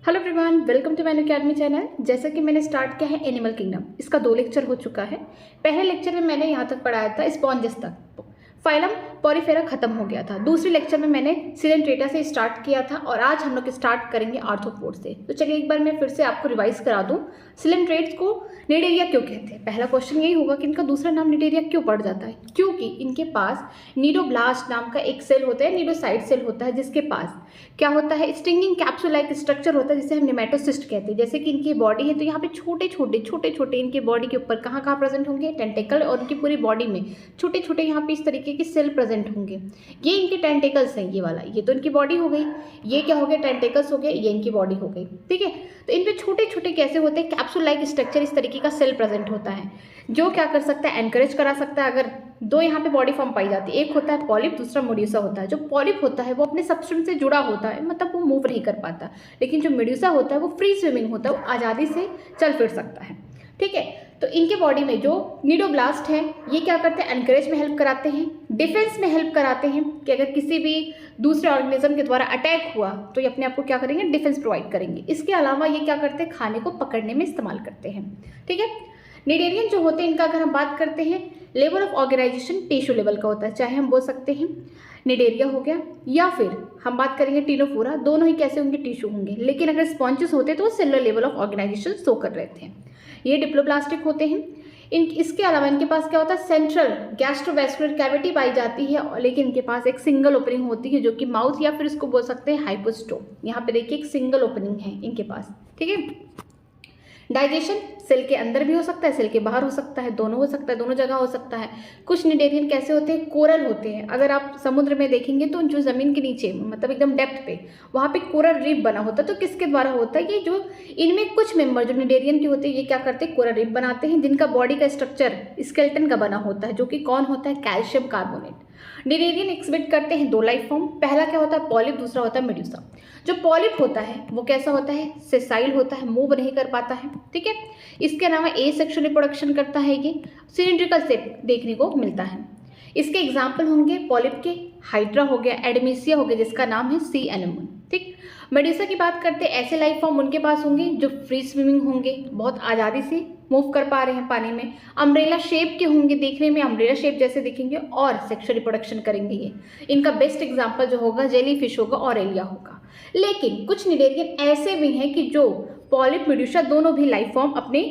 Hello everyone, welcome to man academy channel. जैसा कि मैंने स्टार्ट किया है एनिमल किंगडम, इसका 2 लेक्चर हो चुका है। पहले लेक्चर में मैंने यहाँ तक पढ़ाया था स्पॉन्जेस तक, फाइलम पॉरीफेरा खत्म हो गया था। दूसरे लेक्चर में मैंने सिलेंट्रेटा से स्टार्ट किया था और आज हम लोग स्टार्ट करेंगे आर्थ्रोपोड से। तो चलिए एक बार मैं फिर से आपको रिवाइज करा दूं, सिलेंट्रेट्स को निडेरिया क्यों कहते हैं। पहला क्वेश्चन यही होगा कि इनका दूसरा नाम निडेरिया क्यों पड़ जाता है, क्योंकि इनके पास नीडोब्लास्ट नाम का एक सेल होता है, नीडोसाइड सेल होता है, जिसके पास क्या होता है, स्टिंगिंग कैप्सूल लाइक स्ट्रक्चर होता है जिसे हम नेमेटोसिस्ट कहते हैं। जैसे कि इनकी बॉडी है तो यहाँ पे छोटे छोटे इनके बॉडी के ऊपर कहाँ प्रेजेंट होंगे, टेंटेकल, और उनकी पूरी बॉडी में छोटे छोटे यहाँ पे इस तरीके के सेल प्रेजेंट होंगे। ये इनके टेंटेकल्स हैं, ये वाला, ये तो इनकी बॉडी हो गई, ये क्या हो गया, टेंटेकल्स हो गए, ये इनकी बॉडी हो गई। ठीक है, तो इन पे छोटे छोटे कैसे होते हैं, कैप्सूल लाइक स्ट्रक्चर, इस तरीके का सेल प्रेजेंट होता है जो क्या कर सकता है, एनकरेज करा सकता है। अगर दो यहाँ पे बॉडी फॉर्म पाई जाती है, एक होता है पॉलिप, दूसरा मेड्यूसा होता है। जो पॉलिप होता है वो अपने सबस्टेंस से जुड़ा होता है, मतलब वो मूव नहीं कर पाता, लेकिन जो मेड्यूसा होता है वो फ्री स्विमिंग होता है, वो आज़ादी से चल फिर सकता है। ठीक है, तो इनके बॉडी में जो नीडोब्लास्ट है ये क्या करते हैं, एनकरेज में हेल्प कराते हैं, डिफेंस में हेल्प कराते हैं कि अगर किसी भी दूसरे ऑर्गेनिज्म के द्वारा अटैक हुआ तो ये अपने आप को क्या करेंगे, डिफेंस प्रोवाइड करेंगे। इसके अलावा ये क्या करते हैं, खाने को पकड़ने में इस्तेमाल करते हैं। ठीक है, निडेरियन जो होते हैं इनका अगर हम बात करते हैं, level of organisation tissue level का होता है, चाहे हम बोल सकते हैं निडेरिया हो गया या फिर हम बात करेंगे टिनोफोरा, दोनों ही कैसे होंगे, टिश्यू होंगे। लेकिन अगर स्पॉन्जेस होते तो वो cellular level of organisation show कर रहे थे। ये डिप्लोप्लास्टिक होते हैं। इसके अलावा इनके पास क्या होता है, सेंट्रल गैस्ट्रोवैस्कुलर कैविटी पाई जाती है, लेकिन इनके पास एक सिंगल ओपनिंग होती है जो कि माउथ या फिर इसको बोल सकते हैं हाइपोस्टोम। यहाँ पे देखिए एक सिंगल ओपनिंग है इनके पास। ठीक है, डाइजेशन सेल के अंदर भी हो सकता है, सेल के बाहर हो सकता है, दोनों हो सकता है, दोनों जगह हो सकता है। कुछ निडेरियन कैसे होते हैं, कोरल होते हैं। अगर आप समुद्र में देखेंगे तो जो ज़मीन के नीचे मतलब एकदम डेप्थ पे वहाँ पे कोरल रीफ बना होता है। तो किसके द्वारा होता है, ये जो इनमें कुछ मेंबर जो निडेरियन के होते हैं ये क्या करते हैं, कोरल रीफ बनाते हैं, जिनका बॉडी का स्ट्रक्चर स्केलेटन का बना होता है, जो कि कौन होता है, कैल्शियम कार्बोनेट। निडेरियन एक्सहिबिट करते हैं 2 लाइफ फॉर्म, पहला क्या होता है पॉलिप, दूसरा होता है मेड्यूसा। जो पॉलिप होता है वो कैसा होता है, सेसाइल होता है, मूव नहीं कर पाता है। ठीक है, इसके अलावा एसेक्सुअल रिप्रोडक्शन करता है, ये सिलिंड्रिकल शेप देखने को मिलता है। इसके एग्जाम्पल होंगे पॉलिप के हाइड्रा हो गया, एडमिसिया हो गया जिसका नाम है सी एनेमोन। ठीक, मेड्यूसा की बात करते हैं, ऐसे लाइफ फॉर्म उनके पास होंगे जो फ्री स्विमिंग होंगे, बहुत आज़ादी से मूव कर पा रहे हैं पानी में, अम्ब्रेला शेप के होंगे, देखने में अम्ब्रेला शेप जैसे दिखेंगे, और सेक्सुअल रिप्रोडक्शन करेंगे। ये इनका बेस्ट एग्जाम्पल जो होगा जेली फिश होगा, ऑरेलिया होगा। लेकिन कुछ निडेरियन ऐसे भी हैं कि जो पॉलिप मेड्यूसा दोनों भी लाइफ फॉर्म अपने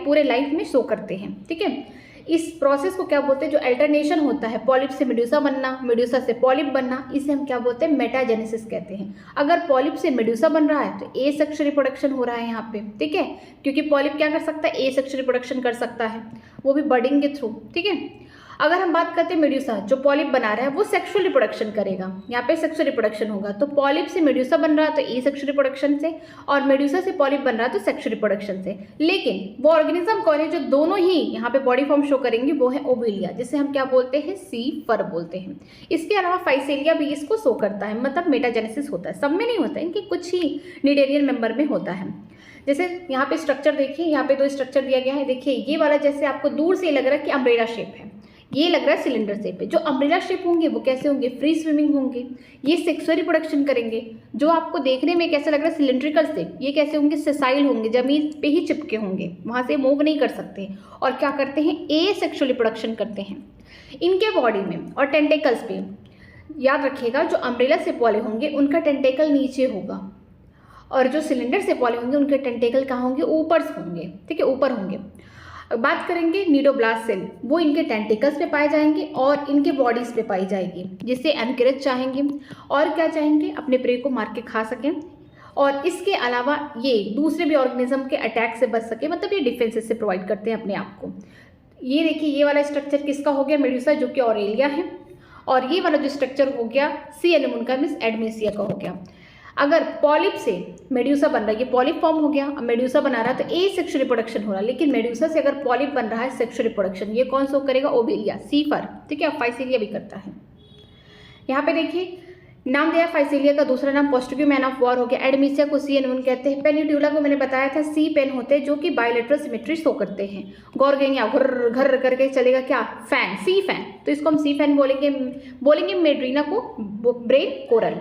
पूरे लाइफ में शो करते हैं। ठीक है, इस प्रोसेस को क्या बोलते हैं, जो अल्टरनेशन होता है पॉलिप से मेड्यूसा बनना, मेड्यूसा से पॉलिप बनना, इसे हम क्या बोलते हैं, मेटाजेनेसिस कहते हैं। अगर पॉलिप से मेड्यूसा बन रहा है तो एसेक्सुअल रिप्रोडक्शन हो रहा है यहाँ पे। ठीक है, क्योंकि पॉलिप क्या कर सकता है, एसेक्सुअल रिप्रोडक्शन कर सकता है, वो भी बर्डिंग के थ्रू। ठीक है, अगर हम बात करते हैं मेड्यूसा जो पॉलिप बना रहा है वो सेक्सुअल रिप्रोडक्शन करेगा, यहाँ पे सेक्सुअल रिप्रोडक्शन होगा। तो पॉलिप से मेड्यूसा बन रहा है तो एसेक्सुअल रिप्रोडक्शन से, और मेड्यूसा से पॉलिप बन रहा है तो सेक्सुअल रिप्रोडक्शन से। लेकिन वो ऑर्गेनिज्म कौन है जो दोनों ही यहाँ पे बॉडी फॉर्म शो करेंगे, वो है ओबेलिया, जिसे हम क्या बोलते हैं, सी फर बोलते हैं। इसके अलावा फाइसेलिया भी इसको शो करता है, मतलब मेटाजेनेसिस होता है, सब में नहीं होता है, इनके कुछ ही निडेरियन मेंबर में होता है। जैसे यहाँ पे स्ट्रक्चर देखिए, यहाँ पे 2 स्ट्रक्चर दिया गया है। देखिए ये वाला जैसे आपको दूर से लग रहा है कि अम्ब्रेला शेप है, ये लग रहा है सिलेंडर शेप है। जो अम्ब्रेला शेप होंगे वो कैसे होंगे, फ्री स्विमिंग होंगे, ये सेक्सुअल रिप्रोडक्शन करेंगे। जो आपको देखने में कैसा लग रहा है सिलेंड्रिकल शेप, ये कैसे होंगे, सेसाइल होंगे, जमीन पे ही चिपके होंगे, वहाँ से मूव नहीं कर सकते, और क्या करते हैं, एसेक्सुअल रिप्रोडक्शन करते हैं। इनके बॉडी में और टेंटेकल्स पे याद रखिएगा, जो अम्ब्रेला शेप वाले होंगे उनका टेंटेकल नीचे होगा, और जो सिलेंडर शेप वाले होंगे उनके टेंटेकल कहाँ होंगे, ऊपर होंगे। ठीक है, ऊपर होंगे। बात करेंगे नीडोब्लास्ट सेल, वो इनके टेंटिकल्स पे पाए जाएंगे और इनके बॉडीज पे पाई जाएगी, जिससे एनकरेज चाहेंगे और क्या चाहेंगे, अपने प्रे को मार के खा सकें, और इसके अलावा ये दूसरे भी ऑर्गेनिज्म के अटैक से बच सके, मतलब ये डिफेंसेस से प्रोवाइड करते हैं अपने आप को। ये देखिए ये वाला स्ट्रक्चर किसका हो गया, मेड्यूसा जो कि ऑरेलिया है, और ये वाला जो स्ट्रक्चर हो गया सी एनेमोन का, मीन्स एडमिसिया का हो गया। अगर पॉलिप से मेड्यूसा बन रहा है, ये पॉलिप फॉर्म हो गया, अब मेड्यूसा बना रहा है तो एसेक्सुअल रिप्रोडक्शन हो रहा है, लेकिन मेड्यूसा से अगर पॉलिप बन रहा है सेक्सुअल रिप्रोडक्शन, ये कौन शो करेगा, ओबेलिया, सीफर। ठीक है, फाइसेलिया भी करता है। यहाँ पे देखिए नाम दिया फाइसेलिया का, दूसरा नाम पोस्टुक्यू मैन ऑफ वॉर हो गया, एडमिसिया को सी एनेमोन कहते हैं। पेनिट्यूला को मैंने बताया था सी पेन होते हैं जो कि बायलेटरल सिमेट्री शो करते हैं। गॉर्गेनिया घुर घर करके चलेगा क्या, फैन, सी फैन, तो इसको हम सी फैन बोलेंगे। मेड्रीना को ब्रेन कोरल।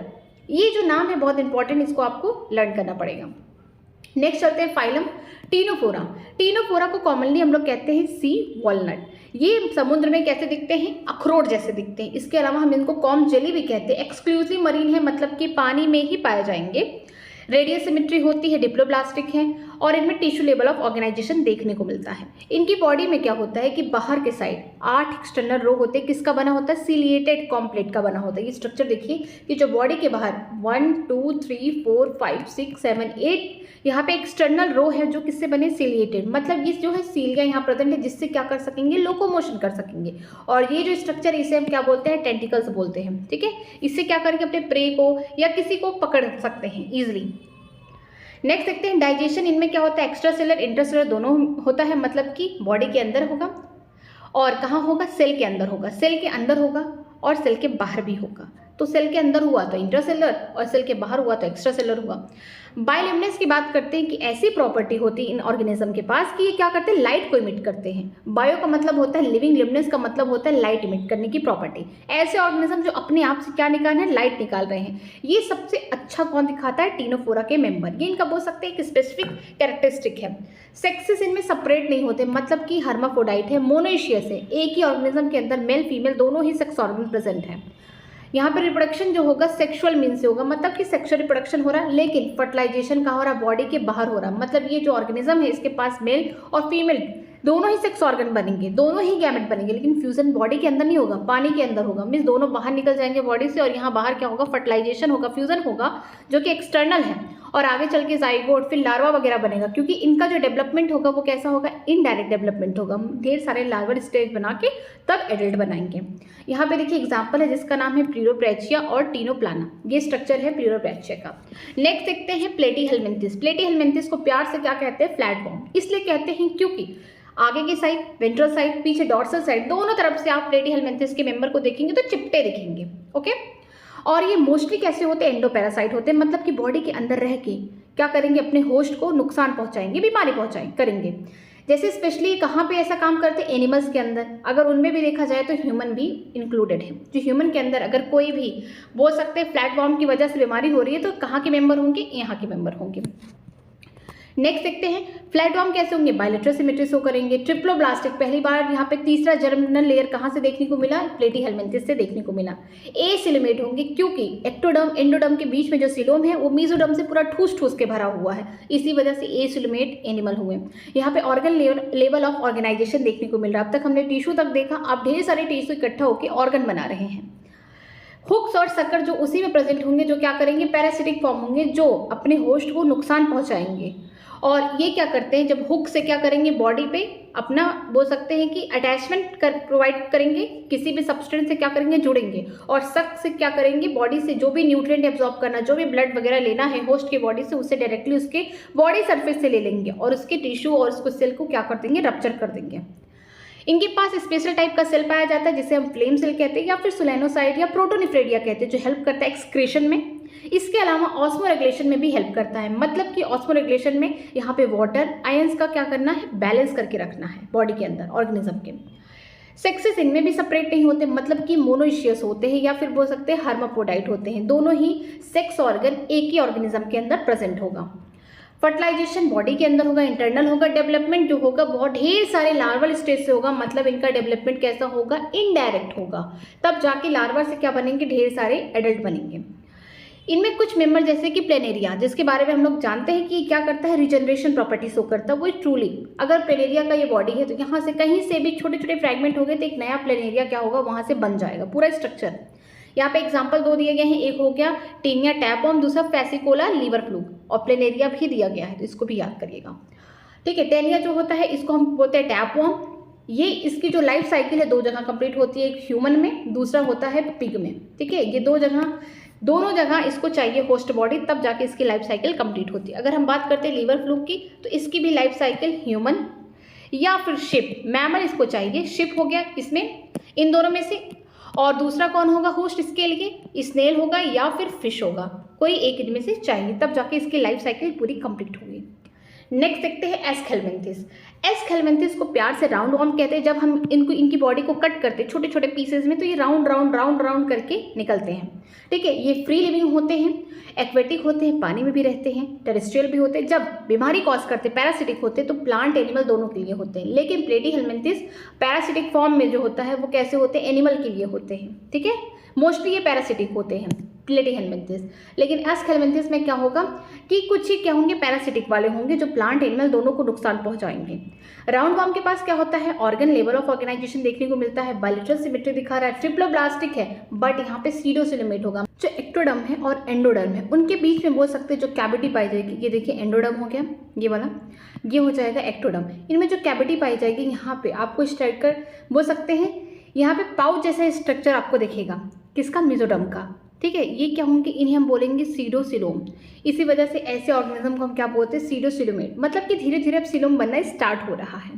ये जो नाम है बहुत इंपॉर्टेंट, इसको आपको लर्न करना पड़ेगा। नेक्स्ट चलते हैं फाइलम टीनोफोरा। टीनोफोरा को कॉमनली हम लोग कहते हैं सी वॉलनट। ये समुद्र में कैसे दिखते हैं? अखरोट जैसे दिखते हैं। इसके अलावा हम इनको कॉम जेली भी कहते हैं। एक्सक्लूसिव मरीन है, मतलब कि पानी में ही पाए जाएंगे। रेडियल सिमेट्री होती है, डिप्लोब्लास्टिक है, और इनमें टिश्यू लेवल ऑफ ऑर्गेनाइजेशन देखने को मिलता है। इनकी बॉडी में क्या होता है कि बाहर के साइड 8 एक्सटर्नल रो होते हैं। किसका बना होता है? सिलिएटेड कॉम्प्लेट का बना होता है। ये स्ट्रक्चर देखिए कि जो बॉडी के बाहर 1 2 3 4 5 6 7 8 यहाँ पे एक्सटर्नल रो है जो किससे बने? सिलिएटेड, मतलब ये जो है सीलिया यहाँ प्रेजेंट है, जिससे क्या कर सकेंगे? लोकोमोशन कर सकेंगे। और ये जो स्ट्रक्चर इसे हम क्या बोलते हैं? टेंटिकल्स बोलते हैं। ठीक है, इससे क्या करेंगे? अपने प्रे को या किसी को पकड़ सकते हैं इजिली। नेक्स्ट देखते हैं डाइजेशन। इनमें क्या होता है? एक्स्ट्रा सेलर इंट्रासेलर दोनों होता है, मतलब कि बॉडी के अंदर होगा और कहाँ होगा? सेल के अंदर होगा। सेल के अंदर होगा और सेल के बाहर भी होगा। तो सेल के अंदर हुआ तो इंट्रासेलर और सेल के बाहर हुआ तो एक्स्ट्रा सेलर हुआ। बायोल्यूमिनेंस की बात करते हैं कि ऐसी प्रॉपर्टी होती है इन ऑर्गेनिज्म के पास कि ये क्या करते हैं? लाइट को इमिट करते हैं। बायो का मतलब होता है लिविंग, ल्यूमिनेंस का मतलब होता है लाइट इमिट करने की प्रॉपर्टी। ऐसे ऑर्गेनिज्म जो अपने आप से क्या निकाल रहे हैं? लाइट निकाल रहे हैं। ये सबसे अच्छा कौन दिखाता है? टीनोफोरा के मेंबर। ये इनका बोल सकते हैं एक स्पेसिफिक कैरेक्टरिस्टिक है। सेक्सेस इनमें सेपरेट नहीं होते, मतलब कि हर्माफ्रोडाइट है, मोनोइशियस है। एक ही ऑर्गेनिज्म के अंदर मेल फीमेल दोनों ही सेक्स ऑर्गन प्रेजेंट है। यहाँ पे रिप्रोडक्शन जो होगा सेक्सुअल मीन से होगा, मतलब कि सेक्सुअल रिप्रोडक्शन हो रहा है, लेकिन फर्टिलाइजेशन कहाँ हो रहा है? बॉडी के बाहर हो रहा है। मतलब ये जो ऑर्गेनिज्म है इसके पास मेल और फीमेल दोनों ही सेक्स ऑर्गन बनेंगे, दोनों ही गैमेट बनेंगे, लेकिन फ्यूजन बॉडी के अंदर नहीं होगा, पानी के अंदर होगा। मीन्स दोनों बाहर निकल जाएंगे बॉडी से, और यहाँ बाहर क्या होगा? फर्टिलाइजेशन होगा, फ्यूजन होगा, जो कि एक्सटर्नल है, और आगे चल के जाइगोट फिर लार्वा वगैरह बनेगा। क्योंकि इनका जो डेवलपमेंट होगा वो कैसा होगा? इनडायरेक्ट डेवलपमेंट होगा। ढेर सारे लार्वल स्टेज बना के तब एडल्ट बनाएंगे। यहाँ पे देखिए एग्जाम्पल है जिसका नाम है प्लूरोब्रैचिया और टीनोप्लाना। ये स्ट्रक्चर है प्लूरोब्रैचिया का। नेक्स्ट देखते हैं प्लेटीहेलमिन्थिस। प्लेटीहेलमिन्थिस को प्यार से क्या कहते हैं? फ्लैटवॉर्म। इसलिए कहते हैं क्योंकि आगे की साइड, वेंट्रल साइड, पीछे डॉर्सल साइड, दोनों तरफ से आप प्लेटीहेलमिन्थिस के मेंबर को देखेंगे तो चिपटे दिखेंगे। ओके, और ये मोस्टली कैसे होते हैं? एंडोपैरासाइट होते हैं, मतलब कि बॉडी के अंदर रह के क्या करेंगे? अपने होस्ट को नुकसान पहुंचाएंगे, बीमारी करेंगे। जैसे स्पेशली कहाँ पे ऐसा काम करते हैं? एनिमल्स के अंदर। अगर उनमें भी देखा जाए तो ह्यूमन भी इंक्लूडेड है। जो ह्यूमन के अंदर अगर कोई भी बोल सकते हैं फ्लैटवॉर्म की वजह से बीमारी हो रही है तो कहाँ के मेंबर होंगे? यहाँ के मेंबर होंगे। नेक्स्ट देखते हैं फ्लैटवॉर्म कैसे होंगे? बायलेटरल सिमेट्री शो करेंगे। ट्रिप्लोब्लास्टिक, पहली बार यहाँ पे तीसरा जर्मिनल लेयर कहाँ से देखने को मिला? प्लेटीहेलमिन्थिस से देखने को मिला। एसिलोमेट होंगे क्योंकि एक्टोडर्म एंडोडर्म के बीच में जो सिलोम है वो मीजोडर्म से पूरा ठूस ठूस के भरा हुआ है, इसी वजह से एसिलोमेट एनिमल हुए। यहाँ पे ऑर्गन लेवल ऑफ ऑर्गेनाइजेशन देखने को मिल रहा है। अब तक हमने टिश्यू तक देखा, अब ढेर सारे टिश्यू इकट्ठा होकर ऑर्गन बना रहे हैं। हुक्स और सकर जो उसी में प्रेजेंट होंगे, जो क्या करेंगे? पैरासिटिक फॉर्म होंगे, जो अपने होस्ट को नुकसान पहुंचाएंगे। और ये क्या करते हैं? जब हुक से क्या करेंगे? बॉडी पे अपना बोल सकते हैं कि अटैचमेंट प्रोवाइड करेंगे, किसी भी सब्सटेंस से क्या करेंगे? जुड़ेंगे। और सक से क्या करेंगे? बॉडी से जो भी न्यूट्रिएंट एब्जॉर्ब करना, जो भी ब्लड वगैरह लेना है होस्ट के बॉडी से, उससे डायरेक्टली उसके बॉडी सरफेस से ले लेंगे और उसके टिश्यू और उसको सेल को क्या कर देंगे? रप्चर कर देंगे। इनके पास स्पेशल टाइप का सेल पाया जाता है जिसे हम फ्लेम सेल कहते हैं, या फिर सोलेनोसाइट या प्रोटोनिफ्रेडिया कहते हैं, जो हेल्प करता है एक्सक्रीशन में। इसके अलावा ऑस्मो रेगुलेशन में भी हेल्प करता है, मतलब कि ऑस्मो रेगुलेशन में यहाँ पे वाटर आयंस का क्या करना है? बैलेंस करके रखना है बॉडी के अंदर ऑर्गेनिज्म के। सेक्सेस इनमें भी सेपरेट नहीं होते, मतलब कि मोनोइशियस होते हैं या फिर बोल सकते हैं हर्माफ्रोडाइट होते हैं। दोनों ही सेक्स ऑर्गन एक ही ऑर्गेनिज्म के अंदर प्रेजेंट होगा। फर्टिलाइजेशन बॉडी के अंदर होगा, इंटरनल होगा। डेवलपमेंट जो होगा बहुत ढेर सारे लार्वल स्टेज से होगा, मतलब इनका डेवलपमेंट कैसा होगा? इनडायरेक्ट होगा। तब जाके लार्वा से क्या बनेंगे? ढेर सारे एडल्ट बनेंगे। इनमें कुछ मेंबर जैसे कि प्लेनेरिया, जिसके बारे में हम लोग जानते हैं कि क्या करता है? रिजनरेशन प्रॉपर्टी शो करता है। वो ट्रूली अगर प्लेनेरिया का ये बॉडी है तो यहाँ से कहीं से भी छोटे छोटे फ्रैगमेंट हो गए तो एक नया प्लेनेरिया क्या होगा? वहाँ से बन जाएगा पूरा स्ट्रक्चर। यहाँ पे एग्जाम्पल 2 दिए गए हैं, एक हो गया टीनिया टैपवर्म, दूसरा फेसिकोला लीवर फ्लूक, और प्लेनेरिया भी दिया गया है, तो इसको भी याद करिएगा। ठीक है, टेनिया जो होता है इसको हम बोलते हैं टैपवर्म। ये इसकी जो लाइफ साइकिल है 2 जगह कंप्लीट होती है, एक ह्यूमन में, दूसरा होता है पिग में। ठीक है, ये दोनों जगह इसको चाहिए होस्ट बॉडी, तब जाके इसकी लाइफ साइकिल कंप्लीट होती है। अगर हम बात करते हैं लीवर फ्लूक की, तो इसकी भी लाइफ साइकिल ह्यूमन या फिर शिप, मैमल इसको चाहिए। शिप हो गया इसमें, इन दोनों में से। और दूसरा कौन होगा होस्ट इसके लिए? स्नेल होगा या फिर फिश होगा, कोई एक इनमें से चाहिए, तब जाके इसकी लाइफ साइकिल पूरी कंप्लीट होगी। नेक्स्ट देखते हैं एस हेलमिंथिस। एस हेलमिंथिस को प्यार से राउंड वॉर्म कहते हैं। जब हम इनकी बॉडी को कट करते हैं छोटे छोटे पीसेज में तो ये राउंड राउंड राउंड राउंड करके निकलते हैं। ठीक है, ये फ्री लिविंग होते हैं, एक्वेटिक होते हैं, पानी में भी रहते हैं, टेरेस्ट्रियल भी होते हैं। जब बीमारी कॉज करते हैं पैरासिटिक होते हैं तो प्लांट एनिमल दोनों के लिए होते हैं। लेकिन प्लेटीहेलमिंथिस पैरासिटिक फॉर्म में जो होता है वो कैसे होते हैं, एनिमल के लिए होते हैं। ठीक है, मोस्टली ये पैरासिटिक होते हैं प्लेटीहेलमिंथिस। लेकिन एस हेलमिंथिस में क्या होगा कि कुछ ही क्या होंगे, पैरासिटिक वाले होंगे जो प्लांट एनिमल दोनों को नुकसान पहुंचाएंगे। राउंड वॉर्म के पास क्या होता है, ऑर्गन लेवल ऑफ ऑर्गेनाइजेशन देखने को मिलता है, बायलेटरल सिमेट्री दिखा रहा है, ट्रिप्लोब्लास्टिक है बट यहाँ पे सीडोसिलोमेट होगा। जो एक्टोडर्म है और एंडोडर्म है उनके बीच में बोल सकते हैं जो कैविटी पाई जाएगी, ये देखिए एंडोडर्म हो गया ये वाला, ये हो जाएगा एक्टोडर्म। इनमें जो कैविटी पाई जाएगी यहाँ पे आपको स्ट्राइकर बोल सकते हैं, यहाँ पे पाउच जैसा स्ट्रक्चर आपको दिखेगा, किसका, मेसोडर्म का। ठीक है, ये क्या होंगे, इन्हें हम बोलेंगे सीडोसिलोम। इसी वजह से ऐसे ऑर्गेनिज्म को हम क्या बोलते हैं, सीडोसिलोमेट, मतलब कि धीरे धीरे अब सिलोम बनना स्टार्ट हो रहा है।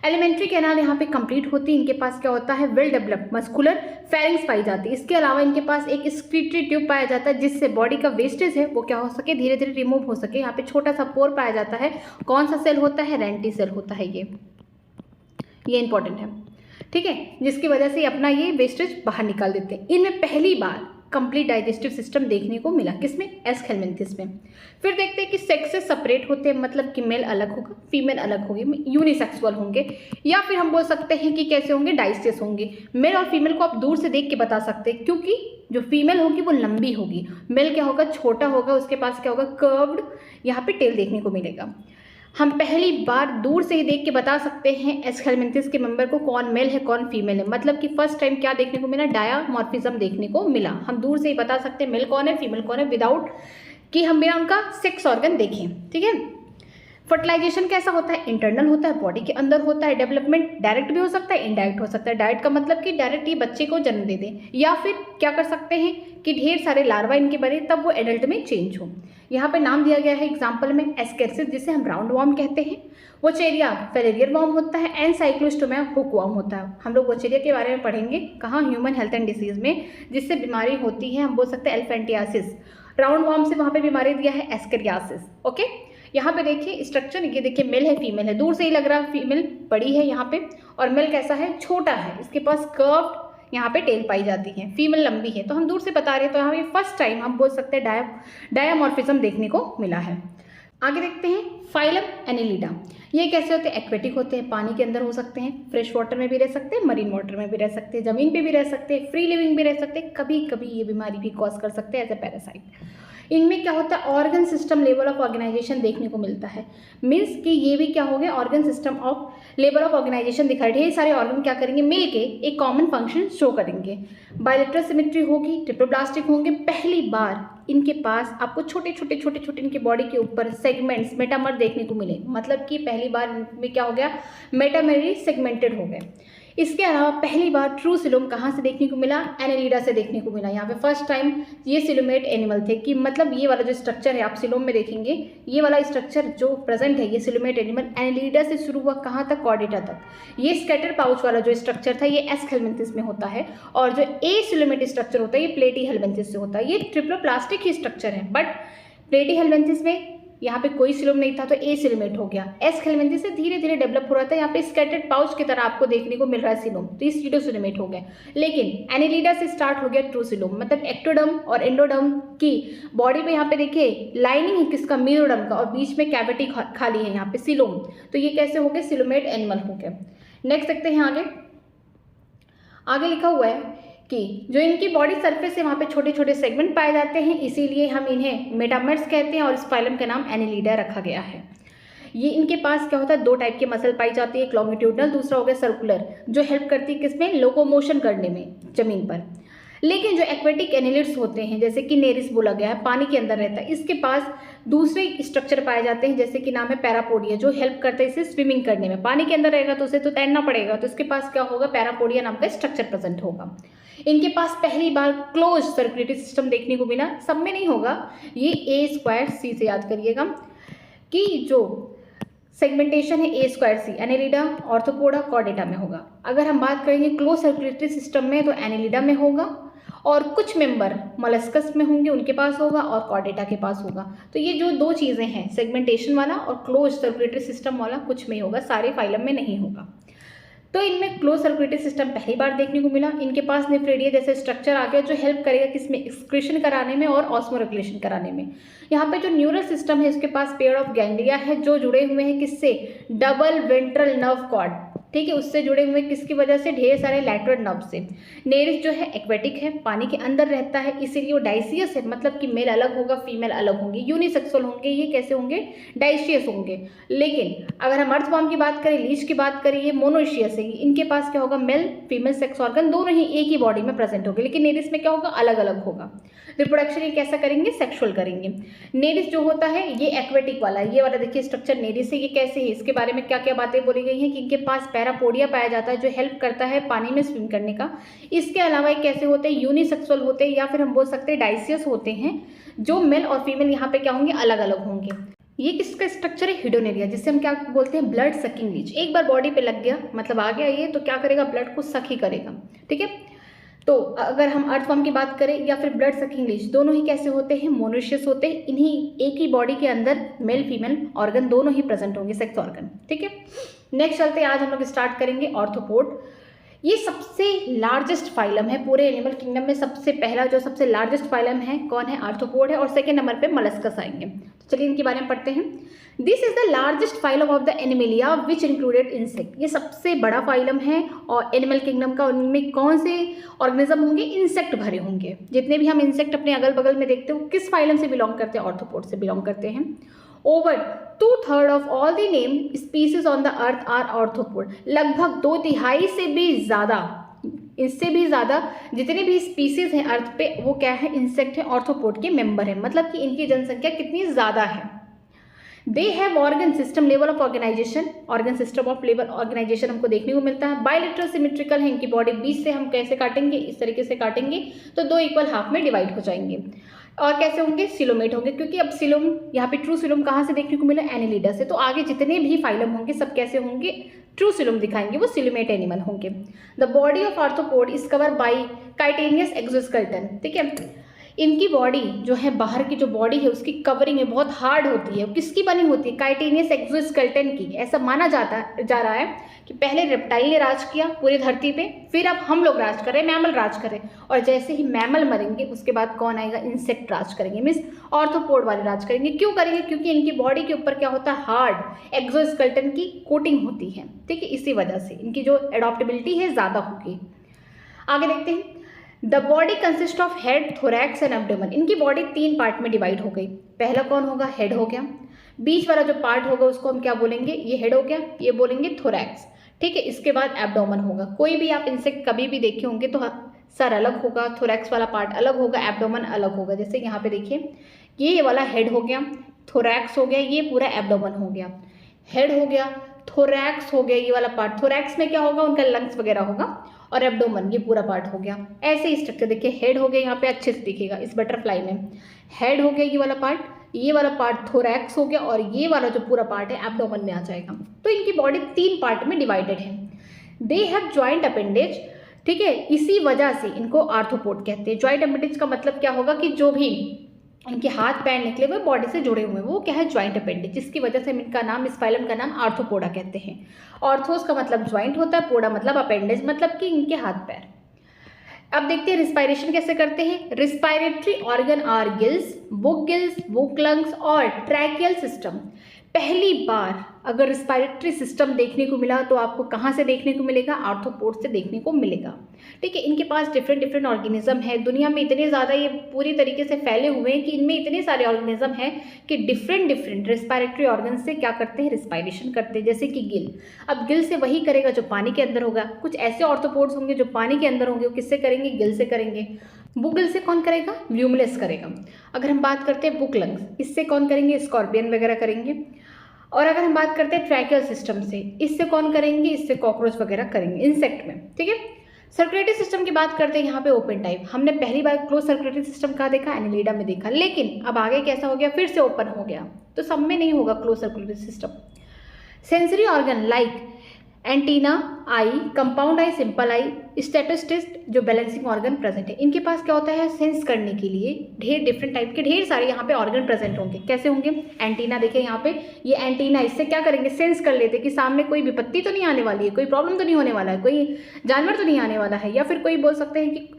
एलिमेंट्री कैनाल यहाँ पे कंप्लीट होती है। इनके पास क्या होता है, वेल डेवलप्ड मस्कुलर फेरिंग्स पाई जाती है। इसके अलावा इनके पास एक एक्सक्रीटरी ट्यूब पाया जाता है जिससे बॉडी का वेस्टेज है वो क्या हो सके, धीरे धीरे रिमूव हो सके। यहाँ पे छोटा सा पोर पाया जाता है, कौन सा सेल होता है, रेंटी सेल होता है। ये इंपॉर्टेंट है। ठीक है, जिसकी वजह से अपना ये वेस्टेज बाहर निकाल देते हैं। इनमें पहली बार कंप्लीट डाइजेस्टिव सिस्टम देखने को मिला, किसमें, एस हेलमिंथिस में। फिर देखते हैं कि सेक्स से सेपरेट होते हैं, मतलब कि मेल अलग होगा, फीमेल अलग होगी, यूनिसेक्सुअल होंगे, या फिर हम बोल सकते हैं कि कैसे होंगे, डाइस्टेस होंगे। मेल और फीमेल को आप दूर से देख के बता सकते हैं क्योंकि जो फीमेल होगी वो लंबी होगी, मेल क्या होगा, छोटा होगा, उसके पास क्या होगा, कर्व्ड यहाँ पे टेल देखने को मिलेगा। हम पहली बार दूर से ही देख के बता सकते हैं एस हेलमिंथिस के मेंबर को कौन मेल है कौन फीमेल है, मतलब कि फर्स्ट टाइम क्या देखने को मिला, डायामॉर्फिज्म देखने को मिला। हम दूर से ही बता सकते हैं मेल कौन है फीमेल कौन है विदाउट कि हम बिना उनका सेक्स ऑर्गन देखें। ठीक है, फर्टिलाइजेशन कैसा होता है, इंटरनल होता है, बॉडी के अंदर होता है। डेवलपमेंट डायरेक्ट भी हो सकता है, इनडायरेक्ट हो सकता है। डायरेक्ट का मतलब कि डायरेक्ट ये बच्चे को जन्म दे दे, या फिर क्या कर सकते हैं कि ढेर सारे लार्वा इनके बने तब वो एडल्ट में चेंज हो। यहाँ पे नाम दिया गया है एग्जाम्पल में एस्केरिसिस जिसे हम राउंड वॉर्म कहते हैं, वोचेरिया फेलेरियर वॉर्म होता है, एंड साइक्लोस्टोमा हुक वॉर्म होता है। हम लोग वोचेरिया के बारे में पढ़ेंगे कहाँ, ह्यूमन हेल्थ एंड डिसीज में, जिससे बीमारी होती है, हम बोल सकते हैं एल्फेंटियासिस। राउंड वॉर्म से वहाँ पे बीमारी दिया है एस्केरियासिस। ओके, यहाँ पे देखिए स्ट्रक्चर, ये देखिए मेल है फीमेल है, दूर से ही लग रहा है फीमेल बड़ी है यहाँ पे और मेल कैसा है, छोटा है, इसके पास कर्व्ड यहाँ पे टेल पाई जाती है, फीमेल लंबी है, तो हम दूर से बता रहे हैं। तो यहाँ पे फर्स्ट टाइम हम बोल सकते हैं डायामॉर्फिज्म देखने को मिला है। आगे देखते हैं फाइलम एनिलिडा। ये कैसे होते हैं, एक्वेटिक होते हैं, पानी के अंदर हो सकते हैं, फ्रेश वाटर में भी रह सकते हैं, मरीन वाटर में भी रह सकते हैं, जमीन पे भी रह सकते हैं, फ्री लिविंग भी रह सकते हैं, कभी कभी ये बीमारी भी कॉज कर सकते हैं एज ए पैरासाइट। इनमें क्या होता है, organ system level of organisation देखने को मिलता है। मीन्स कि ये भी क्या हो गया, organ system of level of organisation दिखा रहे, ढेर सारे ऑर्गन क्या करेंगे, मिल के एक कॉमन फंक्शन शो करेंगे। बायलेटरल सिमेट्री होगी, ट्रिप्लोब्लास्टिक होंगे। पहली बार इनके पास आपको छोटे छोटे छोटे छोटे इनके बॉडी के ऊपर सेगमेंट्स मेटामर देखने को मिले, मतलब कि पहली बार इनमें क्या हो गया, मेटामरी सेगमेंटेड हो गए। इसके अलावा पहली बार ट्रू सिलोम कहाँ से देखने को मिला, एनेलिडा से देखने को मिला। यहाँ पे फर्स्ट टाइम ये सिलोमेट एनिमल थे, कि मतलब ये वाला जो स्ट्रक्चर है आप सिलोम में देखेंगे, ये वाला स्ट्रक्चर जो प्रेजेंट है ये सिलोमेट एनिमल एनेलिडा से शुरू हुआ कहाँ तक, कॉर्डेटा तक। ये स्कैटर पाउच वाला जो स्ट्रक्चर था ये एस हेलमिंथिस में होता है, और जो ए सिलोमेट स्ट्रक्चर होता है ये प्लेटीहेलमिंथिस से होता है। ये ट्रिप्लोप्लास्टिक ही स्ट्रक्चर है, बट प्लेटीहेलमिंथिस में यहाँ पे कोई सिलोम नहीं था तो ए सिलोमेट हो गया। एस हेलमिंथिस से धीरे धीरे डेवलप हो रहा था, यहाँ पे स्कैटर्ड पाउच की तरह आपको देखने को मिल रहा है सिलोम, तो ये सीडोसिलोमेट हो गया। लेकिन एनेलिडा से स्टार्ट हो गया ट्रू सिलोम, मतलब एक्टोडर्म और एंडोडर्म की बॉडी पे यहाँ पे देखिए लाइनिंग है किसका, मेसोडर्म का, और बीच में कैविटी खाली है यहाँ पे सिलोम, तो ये कैसे हो गए, सिलोमेट एनिमल हो गए। नेक्स्ट देखते हैं आगे लिखा हुआ है कि जो इनकी बॉडी सरफेस है वहाँ पे छोटे छोटे सेगमेंट पाए जाते हैं, इसीलिए हम इन्हें मेटामर्स कहते हैं और इस फाइलम का नाम एनेलिडा रखा गया है। ये इनके पास क्या होता है, दो टाइप के मसल पाई जाती है, एक लॉन्गिट्यूडनल दूसरा हो गया सर्कुलर, जो हेल्प करती है किसमें, लोकोमोशन करने में जमीन पर। लेकिन जो एक्वेटिक एनिलिड्स होते हैं जैसे कि नेरिस बोला गया है, पानी के अंदर रहता है, इसके पास दूसरे स्ट्रक्चर पाए जाते हैं जैसे कि नाम है पैरापोडिया, जो हेल्प करता है इसे स्विमिंग करने में। पानी के अंदर रहेगा तो उसे तो तैरना पड़ेगा, तो इसके पास क्या होगा, पैरापोडिया नाम का स्ट्रक्चर प्रेजेंट होगा। इनके पास पहली बार क्लोज सर्कुलेटरी सिस्टम देखने को मिला, सब में नहीं होगा, ये A²C से याद करिएगा कि जो सेगमेंटेशन है A²C एनेलिडा, ऑर्थोपोडा, कॉर्डेटा में होगा। अगर हम बात करेंगे क्लोज सर्कुलेटरी सिस्टम में तो एनेलिडा में होगा, और कुछ मेंबर मोलस्कस में होंगे, उनके पास होगा, और कॉर्डेटा के पास होगा। तो ये जो दो चीज़ें हैं, सेगमेंटेशन वाला और क्लोज सर्कुलेटरी सिस्टम वाला, कुछ में होगा, सारे फाइलम में नहीं होगा। तो इनमें क्लोज सर्कुलेटरी सिस्टम पहली बार देखने को मिला। इनके पास नेफ्रेडिया जैसे स्ट्रक्चर आ गया जो हेल्प करेगा किसमें, एक्सक्रीशन कराने में और ऑस्मोरेगुलेशन कराने में। यहाँ पे जो न्यूरल सिस्टम है उसके पास पेयर ऑफ गैंग्लिया है जो जुड़े हुए हैं किससे, डबल वेंट्रल नर्व कॉर्ड, ठीक है, उससे जुड़े हुए किसकी वजह से, ढेर सारे लैटरल नर्व से। नेरिस जो है एक्वेटिक है, पानी के अंदर रहता है, इसीलिए वो डाइसियस है, मतलब कि मेल अलग होगा, फीमेल अलग होंगी, यूनिसेक्सुअल होंगे, ये कैसे होंगे, डाइसियस होंगे। लेकिन अगर हम अर्थवॉर्म की बात करें, लीच की बात करें, ये मोनोइशियस है, इनके पास क्या होगा, मेल फीमेल सेक्स ऑर्गन दोनों ही एक ही बॉडी में प्रेजेंट होंगे, लेकिन नेरिस में क्या होगा, अलग अलग होगा। रिप्रोडक्शन ये कैसा करेंगे, सेक्सुअल करेंगे। नेरिस जो होता है ये एक्वेटिक वाला, ये वाला देखिए स्ट्रक्चर नेरिस है, ये कैसे है, इसके बारे में क्या क्या बातें बोली गई हैं कि इनके पास पैरापोडिया पाया जाता है जो हेल्प करता है पानी में स्विम करने का। इसके अलावा ये कैसे होते हैं, यूनिसेक्सुअल होते हैं, या फिर हम बोल सकते हैं डाइसियस होते हैं, जो मेल और फीमेल यहाँ पे क्या होंगे, अलग अलग होंगे। ये किसका स्ट्रक्चर है, हिडोनेरिया, जिसे हम क्या बोलते हैं, ब्लड सकिंग लीच। एक बार बॉडी पे लग गया मतलब आ गया ये, तो क्या करेगा, ब्लड को सक ही करेगा, ठीक है। तो अगर हम अर्थवॉर्म की बात करें या फिर ब्लड सकिंग लीच, दोनों ही कैसे होते हैं, मोनोशियस होते हैं। इन्हीं एक ही बॉडी के अंदर मेल फीमेल ऑर्गन दोनों ही प्रेजेंट होंगे, सेक्स ऑर्गन, ठीक है। नेक्स्ट चलते हैं, आज हम लोग स्टार्ट करेंगे ऑर्थोपोड। ये सबसे लार्जेस्ट फाइलम है पूरे एनिमल किंगडम में। सबसे पहला जो सबसे लार्जेस्ट फाइलम है कौन है, आर्थ्रोपोड है, और सेकेंड नंबर पे मोलस्कस आएंगे। तो चलिए इनके बारे में पढ़ते हैं। This is the largest phylum of the animalia which included insect. ये सबसे बड़ा फाइलम है और एनिमल किंगडम का। उनमें कौन से ऑर्गेनिज्म होंगे, इंसेक्ट भरे होंगे। जितने भी हम इंसेक्ट अपने अगल बगल में देखते हो किस फाइलम से बिलोंग करते हैं, ऑर्थोपोड से बिलोंग करते हैं। Over 2/3 of all the name species on the earth are arthropod. लगभग 2/3 से भी ज़्यादा, इससे भी ज़्यादा जितने भी स्पीसीज हैं अर्थ पे वो क्या है, इंसेक्ट है, ऑर्थोपोड के मेंबर हैं। मतलब कि इनकी जनसंख्या कितनी ज़्यादा है। They have organ system level of organisation. Organ system of level organisation हमको देखने को मिलता है। बायलेटरल सिमेट्रिकल है, इनकी बॉडी बीच से हम कैसे काटेंगे, इस तरीके से काटेंगे तो 2 इक्वल हाफ में डिवाइड हो जाएंगे। और कैसे होंगे, सिलोमेट होंगे, क्योंकि अब सिलोम यहाँ पे ट्रू सिलोम कहाँ से देखने को मिला, एनिलिडा से। तो आगे जितने भी फाइलम होंगे सब कैसे होंगे, ट्रू सिलोम दिखाएंगे, वो सिलोमेट एनिमल होंगे। The body of arthropod is cover by chitinous exoskeleton, ठीक है। इनकी बॉडी जो है, बाहर की जो बॉडी है उसकी कवरिंग है बहुत हार्ड होती है। किसकी बनी होती है, काइटेनियस एक्सोस्केलेटन की। ऐसा माना जा रहा है कि पहले रेप्टाइल ने राज किया पूरी धरती पे, फिर अब हम लोग राज कर रहे हैं, मैमल राज करें, और जैसे ही मैमल मरेंगे उसके बाद कौन आएगा, इंसेक्ट राज करेंगे, मीन्स ऑर्थोपोड वाले राज करेंगे। क्यों करेंगे, क्योंकि इनकी बॉडी के ऊपर क्या होता है, हार्ड एक्सोस्केलेटन की कोटिंग होती है, ठीक है। इसी वजह से इनकी जो एडॉप्टेबिलिटी है ज़्यादा होगी। आगे देखते हैं। The body consist of head, thorax and abdomen. इनकी बॉडी 3 पार्ट में डिवाइड हो गई। पहला कौन होगा, हेड हो गया। बीच वाला जो पार्ट होगा उसको हम क्या बोलेंगे, ये हेड हो गया, ये बोलेंगे थोरैक्स, ठीक है। इसके बाद एब्डोमेन होगा। कोई भी आप इंसेक्ट कभी भी देखे होंगे तो सर अलग होगा, थोरैक्स वाला पार्ट अलग होगा, एब्डोमेन अलग होगा। जैसे यहाँ पे देखिए, ये वाला हेड हो गया, थोरैक्स हो गया, ये पूरा एब्डोमेन हो गया। हेड हो गया, थोरैक्स हो गया, ये वाला पार्ट। थोरैक्स में क्या होगा, उनका लंग्स वगैरह होगा, और एब्डोमेन ये पूरा पार्ट हो गया। ऐसे ही स्ट्रक्चर देखिए, हेड हो गया, यहाँ पे अच्छे से दिखेगा इस बटरफ्लाई में, हेड हो गया ये वाला पार्ट, ये वाला पार्ट थोरैक्स हो गया, और ये वाला जो पूरा पार्ट है एब्डोमेन में आ जाएगा। तो इनकी बॉडी 3 पार्ट में डिवाइडेड है। दे हैव जॉइंट अपेंडेज, ठीक है। इसी वजह से इनको आर्थ्रोपोड कहते हैं। जॉइंट अपेंडेज का मतलब क्या होगा कि जो भी इनके हाथ पैर निकले हुए बॉडी से जुड़े हुए हैं वो क्या है, जॉइंट अपेंडेज, जिसकी वजह से इनका नाम, इस फाइलम का नाम आर्थ्रोपोडा कहते हैं। ऑर्थोस का मतलब जॉइंट होता है, पोडा मतलब अपेंडेज, मतलब कि इनके हाथ पैर। अब देखते हैं रिस्पायरेशन कैसे करते हैं। Respiratory organ are gills, book gills, book lungs और ट्रैकियल सिस्टम। पहली बार अगर रिस्पायरेटरी सिस्टम देखने को मिला तो आपको कहाँ से देखने को मिलेगा, आर्थ्रोपोड से देखने को मिलेगा, ठीक है। इनके पास डिफरेंट ऑर्गेनिज्म है। दुनिया में इतने ज़्यादा ये पूरी तरीके से फैले हुए हैं कि इनमें इतने सारे ऑर्गेनिज्म हैं कि डिफरेंट रिस्पायरेटरी ऑर्गन से क्या करते हैं, रिस्पायरेशन करते हैं। जैसे कि गिल, अब गिल से वही करेगा जो पानी के अंदर होगा। कुछ ऐसे ऑर्थोपोड्स होंगे जो पानी के अंदर होंगे, वो किससे करेंगे, गिल से करेंगे। बुक गिल से कौन करेगा, व्यूमलेस करेगा। अगर हम बात करते हैं बुक लंग्स, इससे कौन करेंगे, स्कॉर्पियन वगैरह करेंगे। और अगर हम बात करते हैं ट्रैकियल सिस्टम से, इससे कौन करेंगे, इससे कॉकरोच वगैरह करेंगे इंसेक्ट में, ठीक है। सर्कुलेटरी सिस्टम की बात करते हैं, यहाँ पे ओपन टाइप। हमने पहली बार क्लोज सर्कुलेटरी सिस्टम कहाँ देखा, एनिलिडा में देखा, लेकिन अब आगे कैसा हो गया, फिर से ओपन हो गया। तो सब में नहीं होगा close circulatory system. Sensory organ like antenna, I, compound I, simple I, statocyst जो बैलेंसिंग ऑर्गन प्रेजेंट है। इनके पास क्या होता है, सेंस करने के लिए ढेर डिफरेंट टाइप के ढेर सारे यहाँ पे ऑर्गन प्रेजेंट होंगे। कैसे होंगे, एंटीना देखिए यहाँ पे, ये एंटीना इससे क्या करेंगे, सेंस कर लेते कि सामने कोई विपत्ति तो नहीं आने वाली है, कोई प्रॉब्लम तो नहीं होने वाला है, कोई जानवर तो नहीं आने वाला है, या फिर कोई बोल सकते हैं कि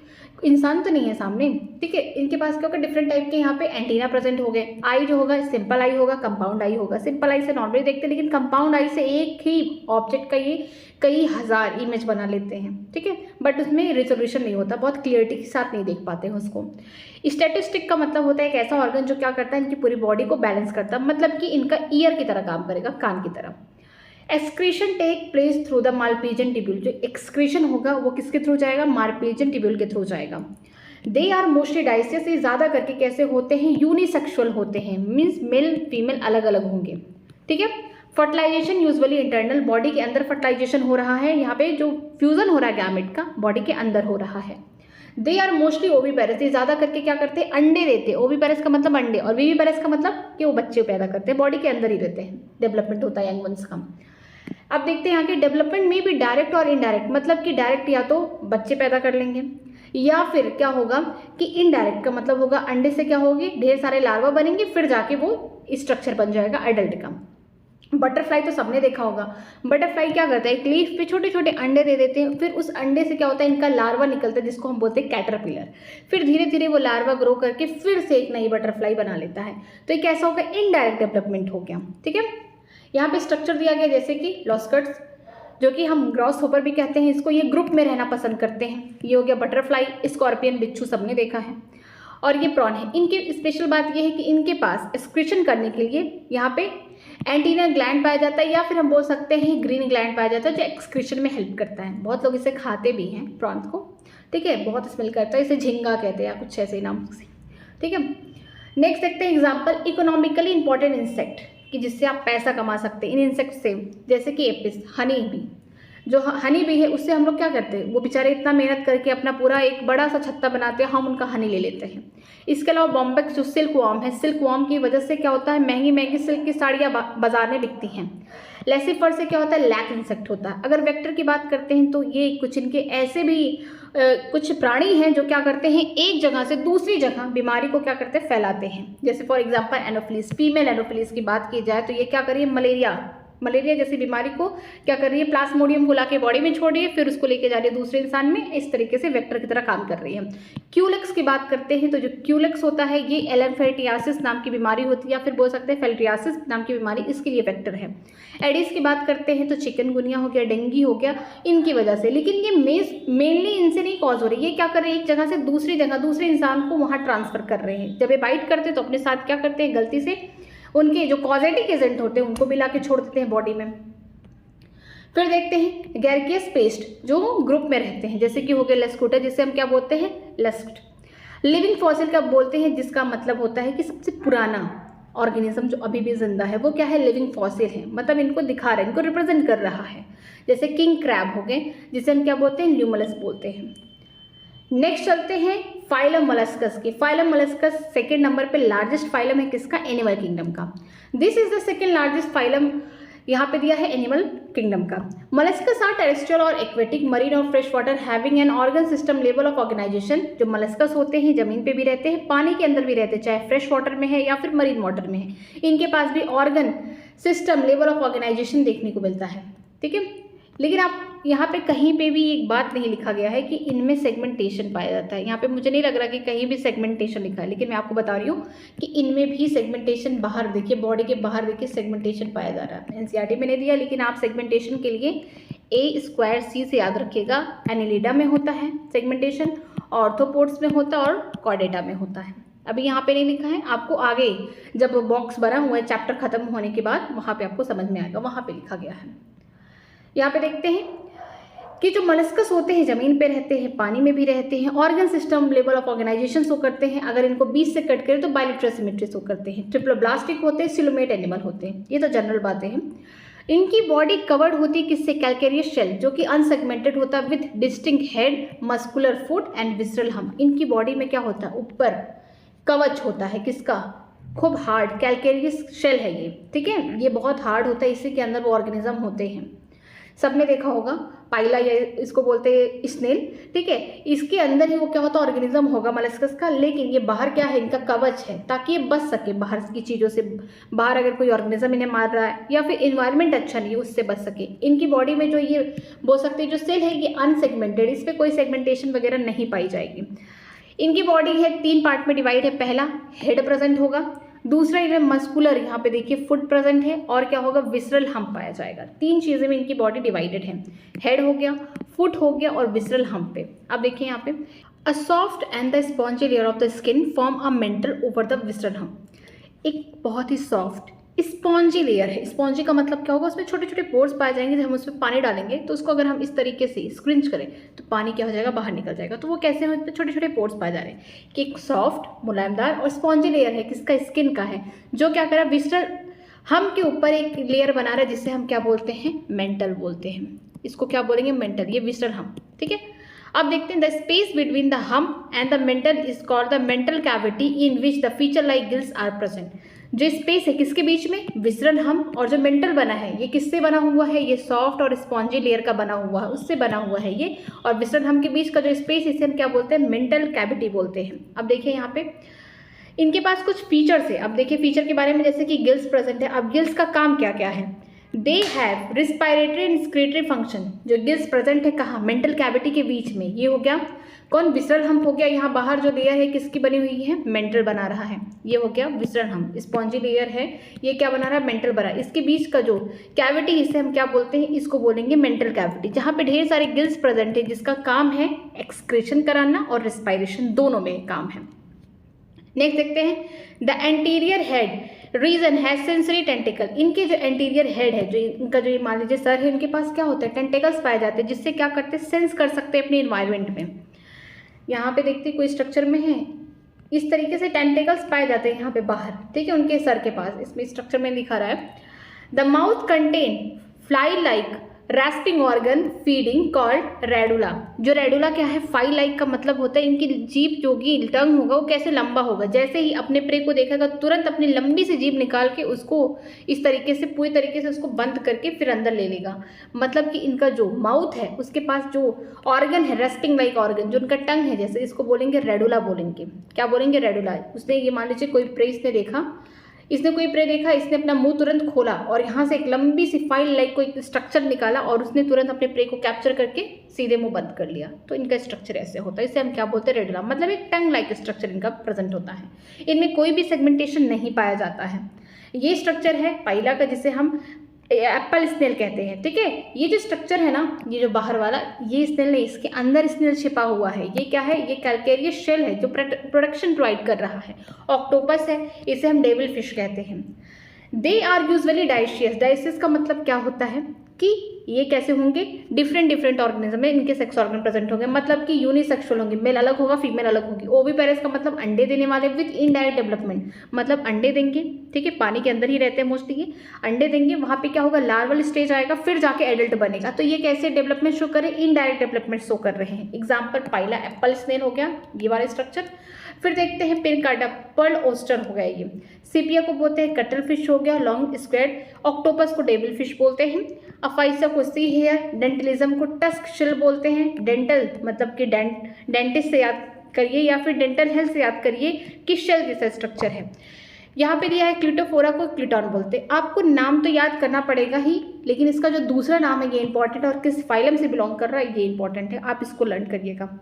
इंसान तो नहीं है सामने। ठीक है, इनके पास क्या होगा, डिफरेंट टाइप के यहाँ पे एंटीना प्रेजेंट हो गए। आई जो होगा सिंपल आई होगा, कंपाउंड आई होगा। सिंपल आई से नॉर्मली देखते हैं, लेकिन कंपाउंड आई से एक ही ऑब्जेक्ट का ये कई हजार इमेज बना लेते हैं। ठीक है, बट उसमें रिजोल्यूशन नहीं होता, बहुत क्लियरिटी के साथ नहीं देख पाते हैं उसको। स्टैटिस्टिक का मतलब होता है एक ऐसा ऑर्गन जो क्या करता है, इनकी पूरी बॉडी को बैलेंस करता है, मतलब कि इनका ईयर की तरह काम करेगा, कान की तरह। Excretion take place through the Malpighian tubule, जो एक्सक्रीशन होगा वो किसके थ्रू जाएगा, मालपीजियन टिब्यूल के थ्रू जाएगा। दे आर मोस्टली डाइसियस, ये ज़्यादा करके कैसे होते हैं, यूनिसेक्सुअल होते हैं, मीन्स मेल फीमेल अलग अलग होंगे। ठीक है, फर्टिलाइजेशन यूजुअली इंटरनल, बॉडी के अंदर फर्टिलाइजेशन हो रहा है, यहाँ पे जो फ्यूजन हो रहा है गैमेट का बॉडी के अंदर हो रहा है। दे आर मोस्टली ओवीपेरस, ये ज़्यादा करके क्या करते हैं, अंडे देते हैं। ओवीपेरस का मतलब अंडे, और वीवीपेरस का मतलब कि वो बच्चे पैदा करते हैं, बॉडी के अंदर ही रहते हैं, डेवलपमेंट होता है यंग वंस का। अब देखते हैं यहाँ के डेवलपमेंट में भी डायरेक्ट और इनडायरेक्ट, मतलब कि डायरेक्ट या तो बच्चे पैदा कर लेंगे, या फिर क्या होगा कि इनडायरेक्ट का मतलब होगा अंडे से क्या होगी, ढेर सारे लार्वा बनेंगे, फिर जाके वो स्ट्रक्चर बन जाएगा एडल्ट का। बटरफ्लाई तो सबने देखा होगा, बटरफ्लाई क्या करता है, एक लीफ पे छोटे छोटे अंडे दे देते हैं, फिर उस अंडे से क्या होता है, इनका लार्वा निकलता है जिसको हम बोलते हैं कैटरपिलर। फिर धीरे धीरे वो लार्वा ग्रो करके फिर से एक नई बटरफ्लाई बना लेता है। तो ये कैसा होगा, इनडायरेक्ट डेवलपमेंट हो गया। ठीक है, यहाँ पे स्ट्रक्चर दिया गया जैसे कि लॉस्कट्स, जो कि हम ग्रॉस होपर भी कहते हैं इसको, ये ग्रुप में रहना पसंद करते हैं। ये हो गया बटरफ्लाई, स्कॉर्पियन, बिच्छू सबने देखा है, और ये प्रॉन है। इनकी स्पेशल बात ये है कि इनके पास एक्सक्रीशन करने के लिए यहाँ पे एंटीना ग्लैंड पाया जाता है, या फिर हम बोल सकते हैं ग्रीन ग्लैंड पाया जाता है, जो एक्सक्रीशन में हेल्प करता है। बहुत लोग इसे खाते भी हैं प्रॉन्स को। ठीक है, बहुत स्मेल करता है, इसे झींगा कहते हैं या कुछ ऐसे नाम से। ठीक है, नेक्स्ट देखते हैं एग्जाम्पल, इकोनॉमिकली इंपॉर्टेंट इंसेक्ट, कि जिससे आप पैसा कमा सकते हैं इन इंसेक्ट से, जैसे कि एपिस, हनी बी। जो हनी बी है उससे हम लोग क्या करते हैं, वो बेचारे इतना मेहनत करके अपना पूरा एक बड़ा सा छत्ता बनाते हैं, हम उनका हनी ले लेते हैं। इसके अलावा बॉम्बेक्स जो सिल्क वॉर्म है, सिल्क वॉर्म की वजह से क्या होता है, महंगी महंगी सिल्क की साड़ियाँ बाजार में बिकती हैं। लेसिफर से क्या होता है, लैक इंसेक्ट होता है। अगर वेक्टर की बात करते हैं तो ये कुछ इनके ऐसे भी कुछ प्राणी हैं जो क्या करते हैं, एक जगह से दूसरी जगह बीमारी को क्या करते हैं, फैलाते हैं। जैसे for example anopheles, female anopheles की बात की जाए तो ये क्या कर रही है, मलेरिया जैसी बीमारी को क्या कर रही है, प्लाज्मोडियम को लाके बॉडी में छोड़ रही है, फिर उसको लेके जा रही है दूसरे इंसान में, इस तरीके से वेक्टर की तरह काम कर रही है। क्यूलेक्स की बात करते हैं तो जो क्यूलेक्स होता है ये एलेफेटियासिस नाम की बीमारी होती है, या फिर बोल सकते हैं फेल्ट्रियासिस नाम की बीमारी, इसके लिए वेक्टर है। एडिस की बात करते हैं तो चिकनगुनिया हो गया, डेंगू हो गया, इनकी वजह से। लेकिन ये मेनली इनसे नहीं कॉज हो रही है, ये क्या कर रहे हैं, एक जगह से दूसरी जगह दूसरे इंसान को वहाँ ट्रांसफर कर रहे हैं। जब ये बाइट करते हैं तो अपने साथ क्या करते हैं, गलती से उनके जो कॉजेटिक एजेंट होते हैं उनको मिला के छोड़ देते हैं बॉडी में। फिर देखते हैं गैरकियस पेस्ट, जो ग्रुप में रहते हैं, जैसे कि हो गया लेस्कुटा, जिसे हम क्या बोलते हैं, लस्क। लिविंग फॉसिल का बोलते हैं, जिसका मतलब होता है कि सबसे पुराना ऑर्गेनिज्म जो अभी भी जिंदा है वो क्या है, लिविंग फॉसिल है, मतलब इनको दिखा रहा है, इनको रिप्रेजेंट कर रहा है। जैसे किंग क्रैब हो गए, जिसे हम क्या बोलते हैं, ल्यूमलस बोलते हैं। नेक्स्ट चलते हैं फाइलम मोलस्कस की। फाइलम मोलस्कस सेकेंड नंबर पे लार्जेस्ट फाइलम है किसका, एनिमल किंगडम का। This is the second largest phylum, यहाँ पे दिया है एनिमल किंगडम का। मोलस्कस आर टेरेस्ट्रियल और एक्वेटिक, मरीन और fresh water, having an organ system level of organisation. जो मोलस्कस होते हैं जमीन पे भी रहते हैं, पानी के अंदर भी रहते हैं, चाहे फ्रेश वाटर में है या फिर मरीन वाटर में है, इनके पास भी organ system level of organisation देखने को मिलता है। ठीक है, लेकिन आप यहाँ पे कहीं पे भी एक बात नहीं लिखा गया है कि इनमें सेगमेंटेशन पाया जाता है। यहाँ पे मुझे नहीं लग रहा कि कहीं भी सेगमेंटेशन लिखा है, लेकिन मैं आपको बता रही हूँ कि इनमें भी सेगमेंटेशन, बाहर देखिए, बॉडी के बाहर देखिए सेगमेंटेशन पाया जा रहा है। एनसीईआरटी में नहीं दिया, लेकिन आप सेगमेंटेशन के लिए A²C से याद रखिएगा। एनिलिडा में होता है सेगमेंटेशन, ऑर्थोपोड्स में होता है और कॉर्डेटा में होता है। अभी यहाँ पे नहीं लिखा है, आपको आगे जब बॉक्स बना हुआ है चैप्टर खत्म होने के बाद वहाँ पे आपको समझ में आएगा, वहाँ पे लिखा गया है। यहाँ पे देखते हैं कि जो मोलस्कस होते हैं ज़मीन पे रहते हैं, पानी में भी रहते हैं, organ system level of organisation show करते हैं। अगर इनको बीच से कट करें तो बायलेटरल सिमेट्री शो करते हैं। ट्रिप्लोब्लास्टिक होते हैं, सिलोमेट एनिमल होते हैं, ये तो जनरल बातें हैं। इनकी बॉडी कवर्ड होती है किससे, कैल्केरियस शेल, जो कि अनसेगमेंटेड होता है, with distinct head, muscular foot and visceral हम। इनकी बॉडी में क्या होता है, ऊपर कवच होता है किसका, खूब हार्ड, कैल्केरियस शेल है ये। ठीक है, ये बहुत हार्ड होता है, इसी के अंदर वो ऑर्गेनिज्म होते हैं। सबने देखा होगा, पाइला या इसको बोलते हैं स्नेल, ठीक है। इसके अंदर ही वो क्या होता है, ऑर्गेनिज्म होगा मोलस्कस का, लेकिन ये बाहर क्या है, इनका कवच है ताकि ये बच सके बाहर की चीज़ों से। बाहर अगर कोई ऑर्गेनिज्म इन्हें मार रहा है या फिर इन्वायरमेंट अच्छा नहीं है, उससे बच सके। इनकी बॉडी में जो ये बोल सकते हैं जो सेल है ये अनसेगमेंटेड, इस पर कोई सेगमेंटेशन वगैरह नहीं पाई जाएगी। इनकी बॉडी है 3 पार्ट में डिवाइड है। पहला हेड प्रेजेंट होगा, दूसरा इनमें मस्कुलर, यहाँ पे देखिए फुट प्रेजेंट है, और क्या होगा, विसरल हम्प पाया जाएगा। 3 चीज़ें में इनकी बॉडी डिवाइडेड है, हेड हो गया, फुट हो गया और विसरल हम्प पे। अब देखिए यहाँ पे, a soft and the spongy layer of the skin form a mental over the visceral hump. एक बहुत ही सॉफ्ट स्पॉन्जी लेयर है। स्पॉन्जी का मतलब क्या होगा, उसमें छोटे छोटे पोर्स पाए जाएंगे। जब हम उसमें पानी डालेंगे तो उसको अगर हम इस तरीके से स्क्रिंच करें तो पानी क्या हो जाएगा, बाहर निकल जाएगा। तो वो कैसे हो, छोटे छोटे पोर्स पाए जा रहे हैं कि एक सॉफ्ट मुलायमदार और स्पॉन्जी लेयर है, किसका, स्किन का है, जो क्या कर रहा है, विसरल हम के ऊपर एक लेयर बना रहा है, जिससे हम क्या बोलते हैं, मेंटल बोलते हैं। इसको क्या बोलेंगे, मेंटल, ये विसरल हम, ठीक है। अब देखते हैं, the space between the hump and the mantle is called the mantle cavity in which the feature like gills are present. जो स्पेस है किसके बीच में, विसरल हम, और जो मेंटल बना है ये किससे बना हुआ है, ये सॉफ्ट और स्पॉन्जी लेयर का बना हुआ है, उससे बना हुआ है ये। और विसरल हम के बीच का जो स्पेस, इसे हम क्या बोलते हैं, मेंटल कैविटी बोलते हैं। अब देखिए यहाँ पे इनके पास कुछ फीचर्स है। अब देखिए फीचर के बारे में, जैसे कि गिल्स प्रेजेंट है। अब गिल्स का काम क्या क्या है, they have respiratory and excretory function. जो गिल्स प्रेजेंट है कहाँ, मेंटल कैविटी के बीच में, ये हो गया कौन, विसरल हम्प हो गया। यहाँ बाहर जो लेयर है किसकी बनी हुई है, मेंटल बना रहा है, ये हो गया विसरल हम्प। स्पॉन्जी लेयर है, ये क्या बना रहा है, मेंटल बना। इसके बीच का जो कैविटी, इसे हम क्या बोलते हैं, इसको बोलेंगे मेंटल कैविटी, जहाँ पे ढेर सारे गिल्स प्रेजेंट है, जिसका काम है एक्सक्रीशन कराना और रिस्पायरेशन, दोनों में काम है। नेक्स्ट देखते हैं, द एंटीरियर हेड रीजन है सेंसरी टेंटिकल। इनके जो एंटीरियर हेड है, जो इनका जो मान लीजिए सर है, इनके पास क्या होता है, टेंटिकल्स पाए जाते हैं, जिससे क्या करते हैं, सेंस कर सकते हैं अपने इन्वायरमेंट में। यहाँ पे देखते हैं कोई स्ट्रक्चर में है, इस तरीके से टेंटिकल्स पाए जाते हैं यहाँ पे बाहर, ठीक है, उनके सर के पास। इसमें स्ट्रक्चर में दिखा रहा है, the mouth contain fly like रैस्पिंग organ feeding called radula. जो रेडुला क्या है, फाई लाइक का मतलब होता है इनकी जीभ जो कि टंग होगा वो कैसे लंबा होगा, जैसे ही अपने प्रे को देखेगा तुरंत अपनी लंबी सी जीभ निकाल के उसको इस तरीके से पूरी तरीके से उसको बंद करके फिर अंदर ले लेगा। मतलब कि इनका जो माउथ है उसके पास जो ऑर्गन है, रेस्पिंग लाइक ऑर्गन, जो उनका टंग है, जैसे इसको बोलेंगे रेडुला बोलेंगे। क्या बोलेंगे, रेडुला। उसने ये मान लीजिए कोई प्रे इसने देखा, इसने कोई प्रे देखा, इसने अपना मुंह तुरंत खोला और यहाँ से एक लंबी सी फाइल लाइक कोई स्ट्रक्चर निकाला और उसने तुरंत अपने प्रे को कैप्चर करके सीधे मुंह बंद कर लिया। तो इनका स्ट्रक्चर ऐसे होता है, इसे हम क्या बोलते हैं, रेडुला। मतलब एक टंग लाइक स्ट्रक्चर इनका प्रेजेंट होता है। इनमें कोई भी सेगमेंटेशन नहीं पाया जाता है। ये स्ट्रक्चर है पाइला का, जिसे हम एप्पल स्नेल कहते हैं, ठीक है। ये जो स्ट्रक्चर है ना, ये जो बाहर वाला, ये स्नेल नहीं, इसके अंदर स्नेल छिपा हुआ है। ये क्या है, ये कैलकेरियस शेल है जो प्रोटेक्शन प्रोवाइड कर रहा है। ऑक्टोपस है, इसे हम डेविल फिश कहते हैं। They are usually dioecious. Dioecious का मतलब क्या होता है कि ये कैसे होंगे, डिफरेंट ऑर्गेनिज्म में इनके सेक्स ऑर्गन प्रेजेंट होंगे, मतलब कि यूनिसेक्सुअल होंगे, मेल अलग होगा फीमेल अलग होगी। ओविपेरस का मतलब अंडे देने वाले विद इनडायरेक्ट डेवलपमेंट, मतलब अंडे देंगे, ठीक है, पानी के अंदर ही रहते हैं मोस्टली ये, अंडे देंगे, वहाँ पे क्या होगा, लार्वल स्टेज आएगा, फिर जाके एडल्ट बनेगा। तो ये कैसे डेवलपमेंट शो करे, इनडायरेक्ट डेवलपमेंट शो कर रहे हैं। एग्जाम्पल पाइला एप्पल स्नेल हो गया, ये वाला स्ट्रक्चर। फिर देखते हैं पिनकार्डा, पर्ल ओस्टर हो गया ये। सीपिया को बोलते हैं कटल फिश हो गया, लॉन्ग स्क्वेड। ऑक्टोपस को डेविल फिश बोलते हैं। अफाइसा को सी हेयर। डेंटलिज्म को टस्क शिल बोलते हैं। डेंटल मतलब कि डेंटिस्ट से याद करिए या फिर डेंटल हेल्थ से याद करिए कि शेल जैसा स्ट्रक्चर है। यहाँ पे दिया है क्लिटोफोरा को क्लिटॉन बोलते हैं। आपको नाम तो याद करना पड़ेगा ही, लेकिन इसका जो दूसरा नाम है ये इंपॉर्टेंट, और किस फाइलम से बिलोंग कर रहा है ये इंपॉर्टेंट है, आप इसको लर्न करिएगा।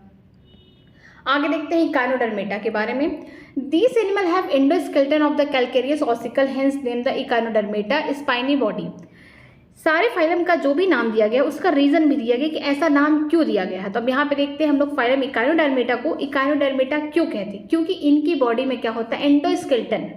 आगे देखते हैं इकाइनोडर्मेटा के बारे में। These animal have endoskeleton of the calcareous ossicle, hence named the Echinodermata, spiny body. सारे फाइलम का जो भी नाम दिया गया उसका रीजन भी दिया गया कि ऐसा नाम क्यों दिया गया है। तो अब यहाँ पे देखते हैं हम लोग फाइलम इकाइनोडर्मेटा को इकाइनोडर्मेटा क्यों कहते हैं, क्योंकि इनकी बॉडी में क्या होता है, एंडोस्केलेटन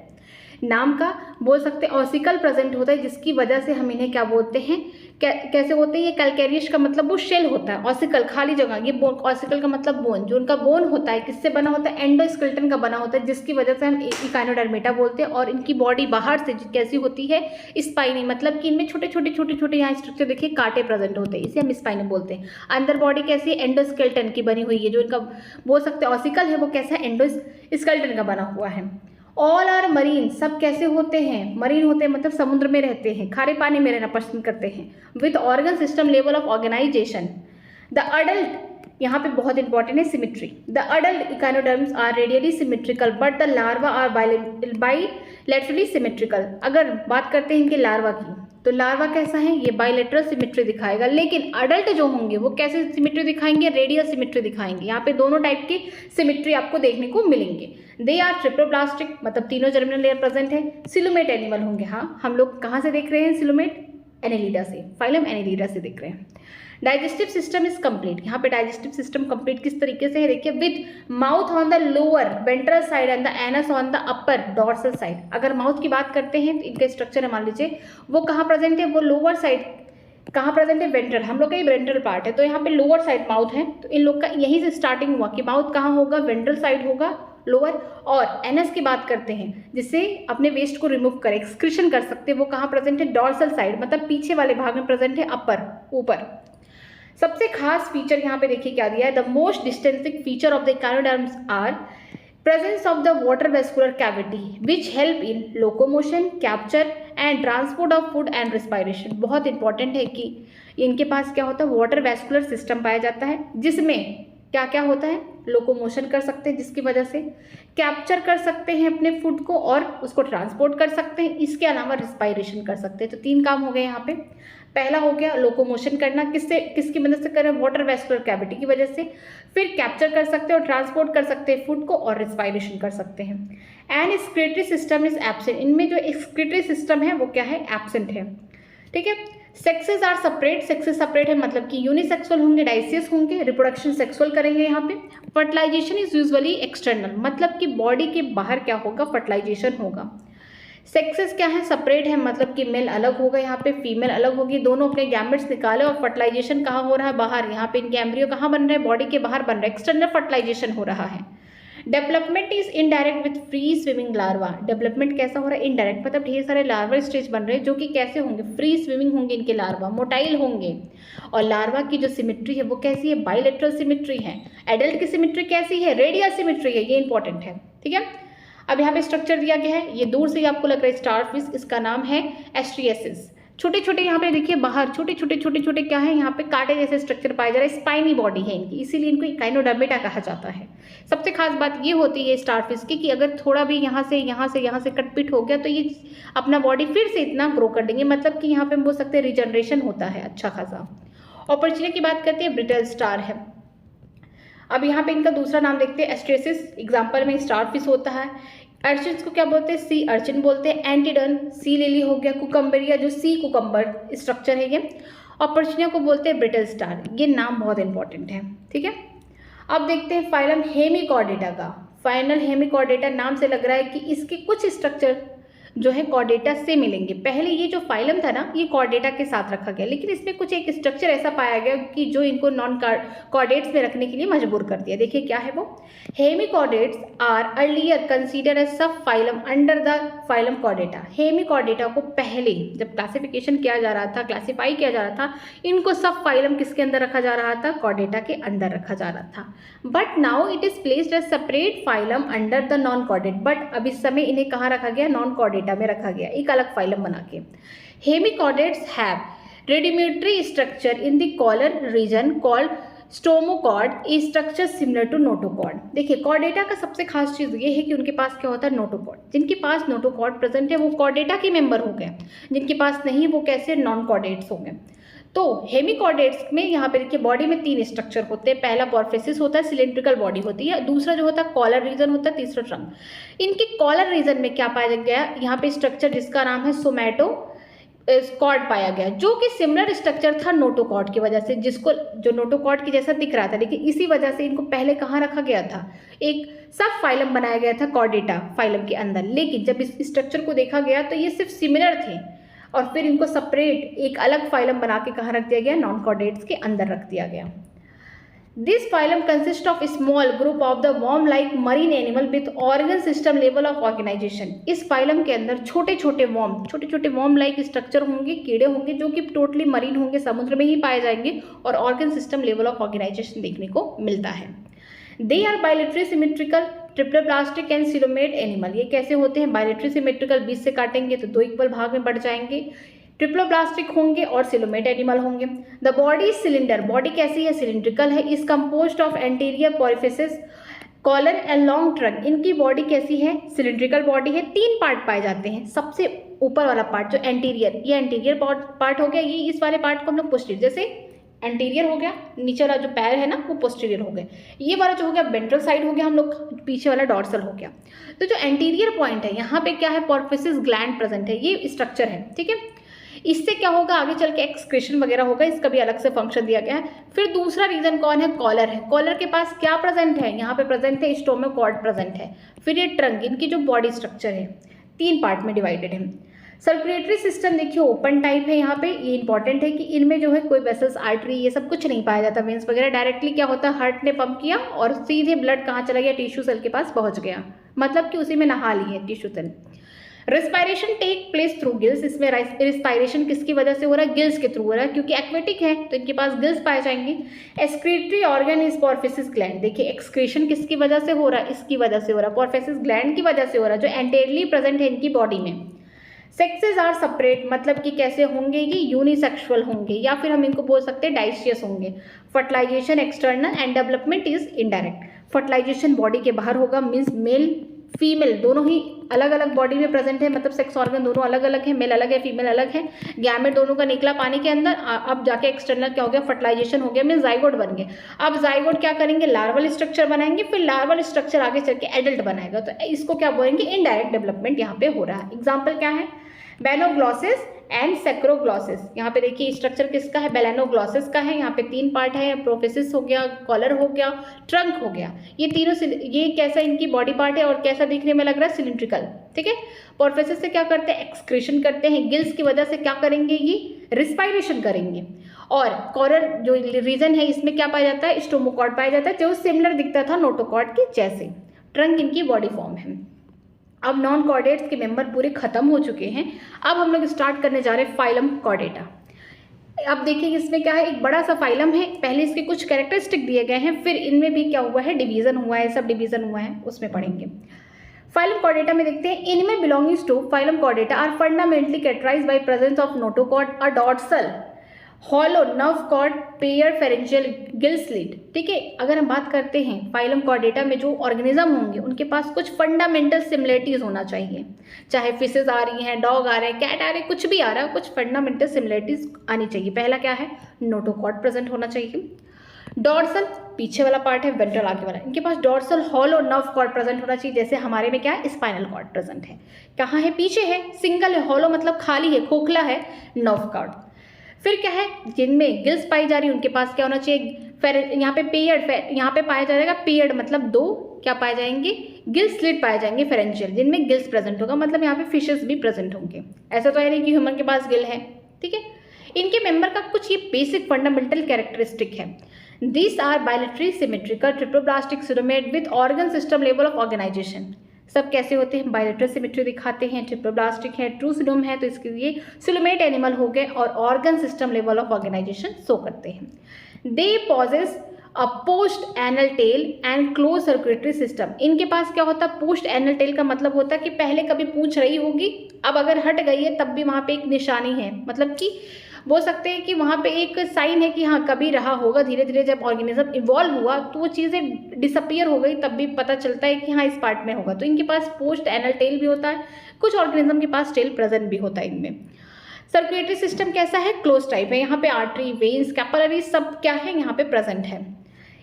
नाम का बोल सकते हैं ऑसिकल प्रेजेंट होता है, जिसकी वजह से हम इन्हें क्या बोलते हैं, कैसे होते हैं, ये कैलकेरियस का मतलब वो शेल होता है, ऑसिकल खाली जगह, ये बोन, ऑसिकल का मतलब बोन, जो उनका बोन होता है किससे बना होता है, एंडोस्केलेटन का बना होता है, जिसकी वजह से हम इकाइनोडर्मेटा बोलते हैं। और इनकी बॉडी बाहर से कैसी होती है, स्पाइनी, मतलब कि इनमें छोटे छोटे यहाँ स्ट्रक्चर देखिए कांटे प्रेजेंट होते हैं, इसे हम स्पाइनी बोलते हैं। अंदर बॉडी कैसी, एंडोस्केलेटन की बनी हुई है, जो इनका बोल सकते हैं ऑसिकल है वो कैसा है, एंडोस्केलेटन का बना हुआ है। ऑल आर मरीन, सब कैसे होते हैं, मरीन होते हैं मतलब समुद्र में रहते हैं, खारे पानी में रहना पसंद करते हैं। With organ system level of organisation. The adult, यहाँ पे बहुत इंपॉर्टेंट है symmetry. The adult echinoderms are radially symmetrical but the larva are bilaterally symmetrical. अगर बात करते हैं इनके लार्वा की, तो लार्वा कैसा है, ये बाइलेटरल सिमेट्री दिखाएगा, लेकिन अडल्ट जो होंगे वो कैसे सिमेट्री दिखाएंगे, रेडियल सिमेट्री दिखाएंगे। यहाँ पे दोनों टाइप की सिमेट्री आपको देखने को मिलेंगे। दे आर ट्रिप्लोप्लास्टिक, मतलब तीनों जर्मिनल लेयर प्रेजेंट है। सिलोमेट एनिमल होंगे, हाँ हम लोग कहाँ से देख रहे हैं सिलोमेट, एनेलिडा से, फाइलम एनेलिडा से देख रहे हैं। डाइजेस्टिव सिस्टम इज कंप्लीट, यहाँ पे डाइजेस्टिव सिस्टम कंप्लीट किस तरीके से है देखिए, with mouth on the lower ventral side and the anus on the upper dorsal side. अगर माउथ की बात करते हैं तो इनका स्ट्रक्चर है, मान लीजिए वो कहाँ प्रेजेंट है, वो लोअर साइड कहाँ प्रेजेंट है, वेंट्रल, हम लोग का ये वेंट्रल पार्ट है, तो यहाँ पे लोअर साइड माउथ है, तो इन लोग का यहीं से स्टार्टिंग हुआ कि माउथ कहाँ होगा, वेंट्रल साइड होगा लोअर। और एनस की बात करते हैं जिससे अपने वेस्ट को रिमूव करे, एक्सक्रीशन कर सकते हैं, वो कहाँ प्रेजेंट है, डॉर्सल साइड, मतलब पीछे वाले भाग में प्रेजेंट है, अपर, ऊपर। सबसे खास फीचर यहाँ पे देखिए क्या दिया है, the most distinctive feature of the echinoderms are presence of the water vascular cavity which help in locomotion, capture and transport of food and respiration। बहुत इंपॉर्टेंट है कि इनके पास क्या होता है, वाटर वैस्कुलर सिस्टम पाया जाता है, जिसमें क्या क्या होता है, लोकोमोशन कर सकते हैं, जिसकी वजह से कैप्चर कर सकते हैं अपने फूड को और उसको ट्रांसपोर्ट कर सकते हैं, इसके अलावा रिस्पायरेशन कर सकते हैं। तो तीन काम हो गए यहाँ पे। पहला हो गया लोकोमोशन करना, किससे, किसकी मदद से करें, वाटर वैस्कुलर कैविटी की वजह से। फिर कैप्चर कर सकते हैं और ट्रांसपोर्ट कर सकते हैं फूड को और रिस्पायरेशन कर सकते हैं। And excretory system is absent, इनमें जो एक्सक्रीटरी सिस्टम है वो क्या है, एब्सेंट है। ठीक है। Sexes are separate, sexes separate है मतलब कि यूनिसेक्सुअल होंगे, डाइसियस होंगे, रिप्रोडक्शन सेक्सुअल करेंगे यहाँ पे। फर्टिलाइजेशन इज यूजुअली एक्सटर्नल, मतलब कि बॉडी के बाहर क्या होगा, फर्टिलाइजेशन होगा। सेक्सेस क्या है, सेपरेट है, मतलब कि मेल अलग होगा, यहाँ पे फीमेल अलग होगी, दोनों अपने गैमेट्स निकाले और फर्टिलाइजेशन कहाँ हो रहा है, बाहर। यहाँ पे इनके एम्ब्रियो कहाँ बन रहे हैं, बॉडी के बाहर बन रहा है, एक्सटर्नल फर्टिलाइजेशन हो रहा है। Development is indirect with free swimming larva, development कैसा हो रहा है, इनडायरेक्ट, मतलब ढेर सारे लार्वा स्टेज बन रहे हैं जो कि कैसे होंगे, फ्री स्विमिंग होंगे इनके लार्वा, मोटाइल होंगे। और लार्वा की जो सिमेट्री है वो कैसी है, बाइलेटरल सिमेट्री है। एडल्ट की सिमेट्री कैसी है, रेडियल सिमेट्री है, ये इंपॉर्टेंट है। ठीक है। अब यहाँ पे स्ट्रक्चर दिया गया है, ये दूर से ही आपको लग रहा है स्टारफिश, इसका नाम है एस्ट्रियसिस। छोटे छोटे यहाँ पे देखिए बाहर छोटे छोटे क्या है, यहाँ पे कांटे जैसे स्ट्रक्चर पाया जा रहा है, स्पाइनी बॉडी है इनकी, इसीलिए इनको इकाइनोडर्मेटा कहा जाता है। सबसे खास बात ये होती है स्टारफिश की कि अगर थोड़ा भी यहाँ से कटपिट हो गया तो ये अपना बॉडी फिर से इतना ग्रो कर देंगे, मतलब कि यहाँ पे हम बोल सकते हैं रिजनरेशन होता है अच्छा खासा। ऑपर्चुनिटी की बात करते हैं, ब्रिटल स्टार है। अब यहाँ पे इनका दूसरा नाम देखते हैं एस्ट्रेसिस, एग्जाम्पल में स्टारफिश होता है। अर्चिन्स को क्या बोलते हैं, सी अर्चिन बोलते हैं। एंटीडन सी लिली हो गया, कुकम्बरिया जो सी कुकम्बर स्ट्रक्चर है ये। ऑपर्चुनिया को बोलते हैं ब्रिटल स्टार, ये नाम बहुत इंपॉर्टेंट है। ठीक है। अब देखते हैं फाइलम हेमिकॉर्डेटा का। फाइनल हेमिकॉर्डेटा नाम से लग रहा है कि इसके कुछ स्ट्रक्चर जो है कॉर्डेटा से मिलेंगे। पहले ये जो फाइलम था ना ये कॉर्डेटा के साथ रखा गया, लेकिन इसमें कुछ एक स्ट्रक्चर ऐसा पाया गया कि जो इनको नॉन कॉर्डेट्स में रखने के लिए मजबूर कर दिया। देखिए क्या है वो, hemichordates are earlier considered as sub phylum under the phylum chordata. Hemichordata को पहले जब क्लासिफिकेशन किया जा रहा था, क्लासीफाई किया जा रहा था, इनको सब फाइलम किसके अंदर रखा जा रहा था, कॉर्डेटा के अंदर रखा जा रहा था। But now it is placed as separate phylum under the non chordate. But अब इस समय इन्हें कहाँ रखा गया, नॉन कॉर्डेटा में रखा गया, एक अलग फाइलम बना के। Hemichordates have rudimentary structure in the collar region called stomochord, a structure similar to notochord. देखिए कॉर्डेटा का सबसे खास चीज ये है कि उनके पास क्या होता है, नोटोकॉर्ड। जिनके पास नोटोकॉर्ड प्रेजेंट है वो कॉर्डेटा के मेंबर हो गए, जिनके पास नहीं वो कैसे, नॉन कॉर्डेट्स हो गए। तो हेमिकॉर्डेट्स में यहाँ पे देखिए बॉडी में तीन स्ट्रक्चर होते हैं। पहला पॉर्फेसिस होता है, सिलेंड्रिकल बॉडी होती है। दूसरा जो होता है कॉलर रीजन होता है, तीसरा ट्रंक। इनके कॉलर रीजन में क्या पाया गया, यहाँ पे स्ट्रक्चर जिसका नाम है सोमैटो कॉर्ड पाया गया, जो कि सिमिलर स्ट्रक्चर था नोटोकॉर्ड की वजह से, जिसको जो नोटोकॉर्ड की जैसा दिख रहा था, लेकिन इसी वजह से इनको पहले कहाँ रखा गया था, एक सब फाइलम बनाया गया था कॉर्डेटा फाइलम के अंदर। लेकिन जब इस स्ट्रक्चर को देखा गया तो ये सिर्फ सिमिलर थे और फिर इनको सेपरेट एक अलग फाइलम बना के कहाँ रख दिया गया, नॉन कॉर्डेट्स के अंदर रख दिया गया। This phylum consist of small group of the worm like marine animal with organ system level of organisation. इस फाइलम के अंदर छोटे छोटे वॉर्म लाइक स्ट्रक्चर होंगे, कीड़े होंगे जो कि टोटली मरीन होंगे, समुद्र में ही पाए जाएंगे और organ system level of organisation देखने को मिलता है। They are bilaterally symmetrical, triploblastic and coelomate animal, ये कैसे होते हैं? बायलेटरी सिमेट्रिकल, बीच से काटेंगे तो 2 इक्वल भाग में बढ़ जाएंगे। ट्रिप्लोब्लास्टिक होंगे और सिलोमेट एनिमल होंगे। द बॉडी सिलेंडर, बॉडी कैसी है? सिलिंड्रिकल है। Is composed of anterior proboscis, collar and long trunk. इनकी बॉडी कैसी है? सिलिंड्रिकल बॉडी है। 3 पार्ट पाए जाते हैं। सबसे ऊपर वाला पार्ट जो एंटीरियर, ये एंटीरियर पार्ट हो गया, ये इस वाले पार्ट को हम लोग पोस्टीरियर, जैसे एंटीरियर हो गया, नीचे वाला जो पैर है ना वो पोस्टीरियर हो गया, ये वाला जो हो गया वेंट्रल साइड हो गया, हम लोग पीछे वाला डॉर्सल हो गया। तो जो एंटीरियर पॉइंट है यहाँ पे क्या है? पॉरिफिसिस ग्लैंड प्रेजेंट है, ये स्ट्रक्चर है, ठीक है। इससे क्या होगा? आगे चल के एक्सक्रीशन वगैरह होगा, इसका भी अलग से फंक्शन दिया गया है। फिर दूसरा रीजन कौन है? कॉलर है। कॉलर के पास क्या प्रेजेंट है? यहाँ पे प्रेजेंट है स्टोमाकॉर्ड प्रेजेंट है। फिर ये ट्रंक, इनकी जो बॉडी स्ट्रक्चर है 3 पार्ट में डिवाइडेड है। सर्कुलेटरी सिस्टम देखिए ओपन टाइप है यहाँ पे, ये इंपॉर्टेंट है कि इनमें जो है कोई वेसल्स, आर्टरी, ये सब कुछ नहीं पाया जाता, वेंस वगैरह। डायरेक्टली क्या होता है? हार्ट ने पंप किया और सीधे ब्लड कहाँ चला गया? टिश्यू सेल के पास पहुँच गया, मतलब कि उसी में नहा लिए tissue cell. Respiration take place through gills, इसमें रेस्पायरेशन किसकी वजह से हो रहा है? गिल्स के थ्रू हो रहा है, क्योंकि एक्वेटिक है तो इनके पास गिल्स पाए जाएंगे। एक्सक्रीटरी ऑर्गन इज पॉरिफिसिस ग्लैंड, देखिए एक्सक्रीशन किसकी वजह से हो रहा है? इसकी वजह से हो रहा है, पॉरिफिसिस ग्लैंड की वजह से हो रहा है, जो एंटेरियरली प्रेजेंट है इनकी बॉडी में। सेक्सेस आर सेपरेट, मतलब कि कैसे होंगे? ये यूनिसेक्सुअल होंगे, या फिर हम इनको बोल सकते हैं डाइशियस होंगे। Fertilisation external and development is indirect, fertilisation body के बाहर होगा, मीन्स मेल फीमेल दोनों ही अलग अलग बॉडी में प्रेजेंट है, मतलब सेक्स ऑर्गन दोनों अलग अलग है, मेल अलग है, फीमेल अलग है। गैमेट दोनों का निकला पानी के अंदर, अब जाके एक्सटर्नल क्या हो गया? फर्टिलाइजेशन हो गया, मीन्स जाइगोट बन गए। अब जाइगोट क्या करेंगे? लार्वल स्ट्रक्चर बनाएंगे, फिर लार्वल स्ट्रक्चर आगे चल के एडल्ट बनाएगा, तो इसको क्या बोलेंगे? इनडायरेक्ट डेवलपमेंट यहाँ पे हो रहा है। एग्जाम्पल क्या है? बेलोग्लॉसिस एंड सेक्रोग्लॉसिस। यहाँ पे देखिए स्ट्रक्चर किसका है? बेलेनोग्लॉसिस का है। यहाँ पे 3 पार्ट है, प्रोफिसिस हो गया, कॉलर हो गया, ट्रंक हो गया। ये तीनों, ये कैसा इनकी बॉडी पार्ट है और कैसा दिखने में लग रहा है? सिलिंड्रिकल, ठीक है। प्रोफिसिस से क्या करते हैं? एक्सक्रीशन करते हैं। गिल्स की वजह से क्या करेंगे? ये रिस्पायरेशन करेंगे। और कॉलर जो रीजन है इसमें क्या पाया जाता है? स्टोमाकॉर्ड पाया जाता है, जो सिमिलर दिखता था नोटोकॉर्ड के जैसे। ट्रंक इनकी बॉडी फॉर्म है। अब नॉन कॉर्डेट्स के मेंबर पूरे खत्म हो चुके हैं। अब हम लोग स्टार्ट करने जा रहे हैं फाइलम कॉर्डेटा। अब देखिए इसमें क्या है? एक बड़ा सा फाइलम है, पहले इसके कुछ कैरेक्टरिस्टिक दिए गए हैं, फिर इनमें भी क्या हुआ है? डिवीजन हुआ है, सब डिवीजन हुआ है, उसमें पढ़ेंगे। फाइलम कॉर्डेटा में देखते हैं, इनमें belongings to phylum chordata are fundamentally characterized by presence of notochord, a dorsal hollow nerve cord, pair pharyngeal gill slit, ठीक है। अगर हम बात करते हैं फाइलम कॉर्डेटा में जो ऑर्गेनिज्म होंगे उनके पास कुछ फंडामेंटल सिमिलरिटीज होना चाहिए, चाहे फिशेज आ रही हैं, डॉग आ रहे हैं, कैट आ रहे हैं, कुछ भी आ रहा है, कुछ फंडामेंटल सिमिलरिटीज आनी चाहिए। पहला क्या है? नोटोकॉर्ड प्रेजेंट होना चाहिए। डॉर्सल पीछे वाला पार्ट है, वेंट्रल आगे वाला, इनके पास dorsal hollow nerve cord present होना चाहिए। जैसे हमारे में क्या है? स्पाइनल कॉर्ड प्रेजेंट है। कहाँ है? पीछे है, सिंगल है, हॉलो मतलब खाली है, खोखला है नर्व कॉर्ड। फिर क्या है? जिनमें गिल्स पाई जा रही है उनके पास क्या होना चाहिए? यहाँ पे पेयर्ड, यहाँ पे पाया जाएगा पेयर्ड, मतलब 2 क्या पाए जाएंगे? गिल स्लिट पाए जाएंगे फेरेंशियल, जिनमें गिल्स प्रेजेंट होगा, मतलब यहाँ पे फिशेस भी प्रेजेंट होंगे। ऐसा तो है नहीं कि ह्यूमन के पास गिल है, ठीक है। इनके मेंबर का कुछ ये बेसिक फंडामेंटल कैरेक्टरिस्टिक है। This are bilaterally symmetrical triploblastic coelomate with organ system level of organization. सब कैसे होते हैं? बायलेटरल सिमेट्री दिखाते हैं, ट्रिप्लोब्लास्टिक है, ट्रू सिलोम है, तो इसके लिए सिलोमेट एनिमल हो गए, और organ system level of organisation show करते हैं। They possess a post anal tail and close circulatory system. इनके पास क्या होता है? पोस्ट एनल टेल का मतलब होता है कि पहले कभी पूंछ रही होगी, अब अगर हट गई है तब भी वहाँ पे एक निशानी है, मतलब कि बोल सकते हैं कि वहाँ पे एक साइन है कि हाँ कभी रहा होगा। धीरे धीरे जब ऑर्गेनिज्म इवॉल्व हुआ तो वो चीज़ें डिसअपियर हो गई, तब भी पता चलता है कि हाँ इस पार्ट में होगा। तो इनके पास पोस्ट एनल टेल भी होता है, कुछ ऑर्गेनिज्म के पास टेल प्रेजेंट भी होता है इनमें। सर्कुलेटरी सिस्टम कैसा है? क्लोज टाइप है। यहाँ पे आर्टरी, वेन्स, कैपिलरी सब क्या है? यहाँ पे प्रेजेंट है।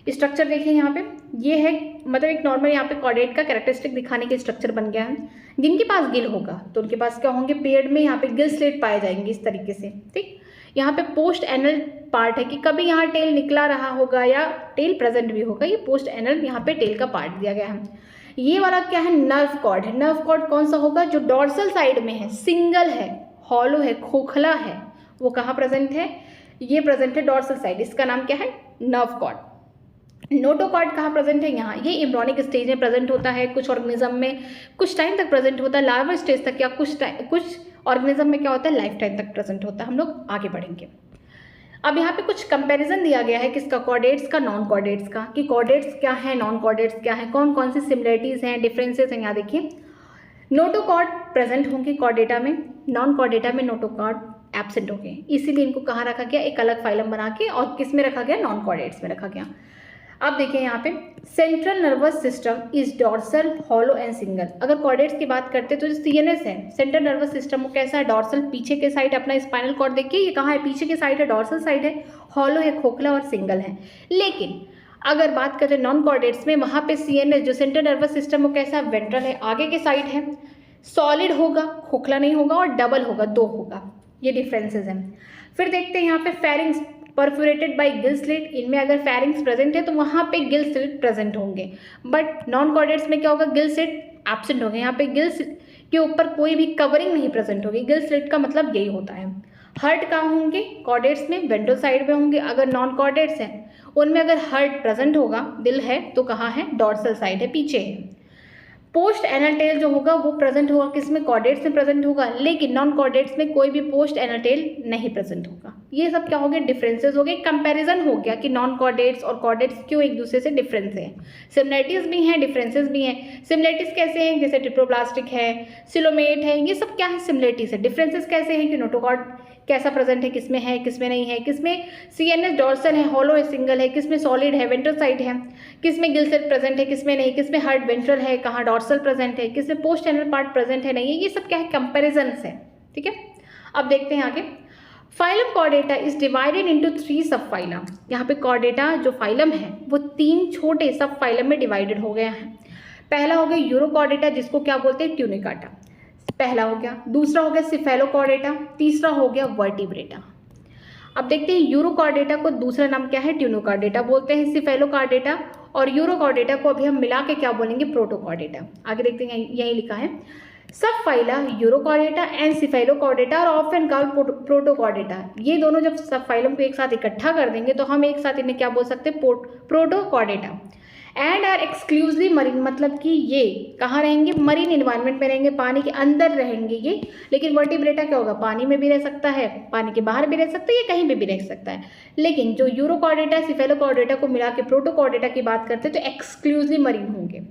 स्ट्रक्चर देखिए यहाँ पे, ये है मतलब एक नॉर्मल यहाँ पे कॉर्डेट का कैरेक्टरिस्टिक दिखाने के स्ट्रक्चर बन गया है। जिनके पास गिल होगा तो उनके पास क्या होंगे? पेड़ में यहाँ पे गिल स्लिट पाए जाएंगे इस तरीके से, ठीक। यहाँ पे पोस्ट एनल पार्ट है कि कभी यहाँ टेल निकला रहा होगा या टेल प्रेजेंट भी होगा, ये पोस्ट एनल यहाँ पे टेल का पार्ट दिया गया है। ये वाला क्या है? नर्व कॉर्ड है। नर्व कॉर्ड कौन सा होगा? जो डॉर्सल साइड में है, सिंगल है, हॉलो है, खोखला है, वो कहाँ प्रेजेंट है? ये प्रेजेंट है डॉर्सल साइड, इसका नाम क्या है? Nerve cord. नोटोकॉर्ड कहाँ प्रेजेंट है? यहाँ। ये एम्ब्रियोनिक स्टेज में प्रेजेंट होता है, कुछ ऑर्गेनिज्म में कुछ टाइम तक प्रेजेंट होता है, लार्वल स्टेज तक, या कुछ ऑर्गेनिज्म में क्या होता है? लाइफ टाइम तक प्रेजेंट होता है। हम लोग आगे बढ़ेंगे। अब यहाँ पे कुछ कंपैरिजन दिया गया है किसका, कॉर्डेट्स का नॉन कॉर्डेट्स का, कि कॉर्डेट्स क्या है, नॉन कॉर्डेट्स क्या है, कौन कौन सी सिमिलरिटीज़ हैं, डिफरेंसेस हैं। यहाँ देखिए नोटोकॉर्ड प्रेजेंट होंगे कॉर्डेटा में, नॉन कॉर्डेटा में नोटोकॉर्ड एब्सेंट होंगे, इसीलिए इनको कहाँ रखा गया, एक अलग फाइलम बना के, और किस में रखा गया, नॉन कॉर्डेट्स में रखा गया। अब देखिए यहाँ पे central nervous system is dorsal, hollow and single. अगर कॉर्डेट्स की बात करते हैं तो जो सीएनएस है, सेंट्रल नर्वस सिस्टम, वो कैसा है, डॉर्सल, पीछे के साइड अपना स्पाइनल कॉर्ड देखिए ये कहाँ है, पीछे के साइड है, डॉर्सल साइड है, हॉलो है, खोखला, और सिंगल है। लेकिन अगर बात करें नॉन कॉर्डेट्स में, वहाँ पे सीएनएस जो सेंट्रल नर्वस सिस्टम वो कैसा, वेंट्रल है, आगे के साइड है, सॉलिड होगा, खोखला नहीं होगा, और डबल होगा, 2 होगा। ये डिफरेंसेस हैं। फिर देखते हैं यहाँ पे pharynx perforated bye Gill slit, इनमें अगर फेरिंग्स प्रेजेंट है तो वहाँ पे गिल स्लिट प्रेजेंट होंगे, बट नॉन कॉर्डेट्स में क्या होगा, गिल स्लिट एब्सेंट होंगे। यहाँ पे गिल के ऊपर कोई भी कवरिंग नहीं प्रेजेंट होगी। गिल स्लिट का मतलब यही होता है। हर्ट कहाँ होंगे, कॉर्डेट्स में वेंट्रल साइड में होंगे। अगर नॉन कॉर्डेट्स हैं उनमें अगर हर्ट प्रेजेंट होगा, दिल है, तो कहाँ है, डॉर्सल साइड है, पीछे है। पोस्ट एनल टेल जो होगा वो प्रेजेंट होगा किसमें, कॉर्डेट्स में प्रेजेंट होगा, लेकिन नॉन कॉर्डेट्स में कोई भी पोस्ट एनल टेल नहीं प्रेजेंट होगा। ये सब क्या हो गए, डिफरेंसेस हो गए, कंपैरिजन हो गया कि नॉन कॉर्डेट्स और कॉर्डेट्स क्यों एक दूसरे से डिफरेंस है। सिमिलरिटीज भी हैं, डिफरेंसेस भी हैं। सिमिलरिटीज कैसे हैं, जैसे ट्रिप्लोप्लास्टिक है, सिलोमेट है, ये सब क्या है, सिमिलरिटीज है। डिफरेंसेस कैसे हैं कि नोटोकॉर्ड कैसा प्रेजेंट है, किसमें नहीं है, किसमें सीएनएस डॉर्सल है, हॉलो है, सिंगल है, किसमें सॉलिड है, वेंट्रल साइड है, किसमें गिल सेल प्रेजेंट है, किसमें नहीं, किसमें हार्ट वेंट्रल है, कहाँ डॉर्सल प्रेजेंट है, किसमें पोस्ट एनल पार्ट प्रेजेंट है, नहीं है। ये सब क्या है, कंपैरिजन्स है। ठीक है, अब देखते हैं आगे। Phylum Chordata is divided into 3 सब फाइलम। यहाँ पे कॉर्डेटा जो फाइलम है वो 3 छोटे सब फाइलम में डिवाइडेड हो गया है। पहला हो गया यूरोकॉर्डेटा, जिसको क्या बोलते हैं, ट्यूनिकाटा, पहला हो गया। दूसरा हो गया सिफेलोकॉर्डेटा, तीसरा हो गया वर्टिब्रेटा। अब देखते हैं यूरोकॉर्डेटा को दूसरा नाम क्या है, ट्यूनोकॉर्डेटा बोलते हैं, सिफेलोकॉर्डेटा और यूरोकॉर्डेटा को अभी हम मिला के क्या बोलेंगे, प्रोटोकॉर्डेटा। आगे देखते हैं, यही लिखा है सब फाइला यूरोकॉर्डेटा एंड सिफेलोकॉर्डेटा और ऑफन कॉल्ड प्रोटोकॉर्डेटा। ये दोनों जब सब फाइलम को एक साथ इकट्ठा कर देंगे तो हम एक साथ इन्हें क्या बोल सकते हैं, Protochordata. And are exclusively marine, मतलब कि ये कहाँ रहेंगे, मरीन इन्वायरमेंट में रहेंगे, पानी के अंदर रहेंगे ये। लेकिन वर्टिब्रेटा क्या होगा, पानी में भी रह सकता है, पानी के बाहर भी रह सकता है, ये कहीं पे भी रह सकता है। लेकिन जो यूरोकॉर्डेटा सिफेलोकॉर्डेटा को मिला के प्रोटोकॉर्डेटा की बात करते हैं तो एक्सक्लूसिवली मरीन होंगे।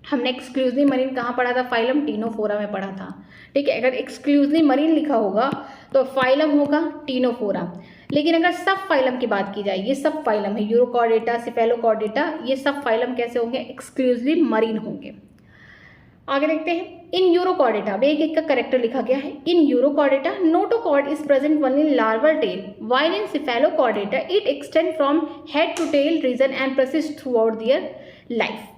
हमने एक्सक्लूसिवली मरीन कहाँ पढ़ा था, फाइलम टीनोफोरा में पढ़ा था। ठीक है, अगर एक्सक्लूसिवली मरीन लिखा होगा तो फाइलम होगा टीनोफोरा। लेकिन अगर सब फाइलम की बात की जाए, ये सब फाइलम है, यूरोकॉर्डेटा, सिफेलोकॉर्डेटा, ये सब फाइलम कैसे होंगे, एक्सक्लूसिवली मरीन होंगे। आगे देखते हैं, इन यूरोकॉर्डेटा में एक एक का करेक्टर लिखा गया है। In urochordata notochord is present only in larval tail, while in cephalochordata it extend from head to tail region and persist throughout their life.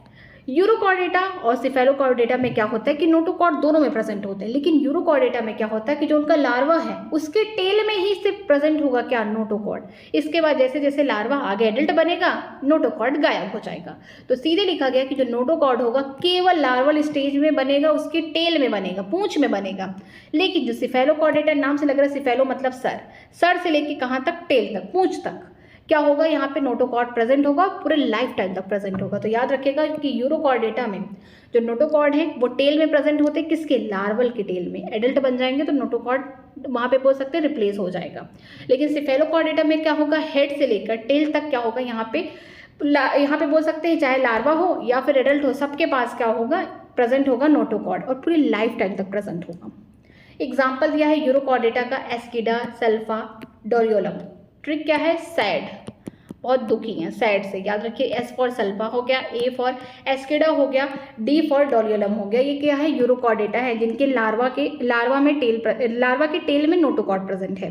Urochordata और सिफेलोकॉर्डेटा में क्या होता है कि नोटोकॉर्ड दोनों में प्रेजेंट होते हैं, लेकिन यूरोकॉर्डेटा में क्या होता है कि जो उनका लार्वा है उसके टेल में ही सिर्फ प्रेजेंट होगा क्या, नोटोकॉर्ड। इसके बाद जैसे जैसे लार्वा आगे एडल्ट बनेगा नोटोकॉर्ड गायब हो जाएगा। तो सीधे लिखा गया कि जो नोटोकॉर्ड होगा केवल लार्वल स्टेज में बनेगा, उसके टेल में बनेगा, पूंछ में बनेगा। लेकिन जो सिफेलोकॉर्डेटा, नाम से लग रहा है सिफेलो मतलब सर, सर से लेके कहाँ तक, टेल तक, पूंछ तक क्या होगा, यहाँ पे नोटोकॉर्ड प्रेजेंट होगा, पूरे लाइफ टाइम तक प्रेजेंट होगा। तो याद रखिएगा कि यूरोकॉर्डेटा में जो नोटोकॉर्ड है वो टेल में प्रेजेंट होते हैं, किसके, लार्वल के टेल में। एडल्ट बन जाएंगे तो नोटोकॉर्ड वहाँ पे बोल सकते हैं रिप्लेस हो जाएगा। लेकिन सिफेलोकॉर्डेटा में क्या होगा, हेड से लेकर टेल तक क्या होगा, यहाँ पे बोल सकते हैं चाहे लार्वा हो या फिर एडल्ट हो, सबके पास क्या होगा, प्रेजेंट होगा नोटोकॉर्ड, और पूरी लाइफ टाइम तक प्रेजेंट होगा। एग्जाम्पल दिया है यूरोकॉर्डेटा का, एस्किडा, सल्फा, डोरियोलम। ट्रिक क्या है, सैड, बहुत दुखी हैं, सैड से याद रखिए। एस फॉर सल्फा हो गया, ए फॉर एस्किडा हो गया, डी फॉर डोरियोलम हो गया। ये क्या है, यूरोकॉर्डेटा है, जिनके लार्वा के टेल में नोटोकॉर्ड प्रेजेंट है।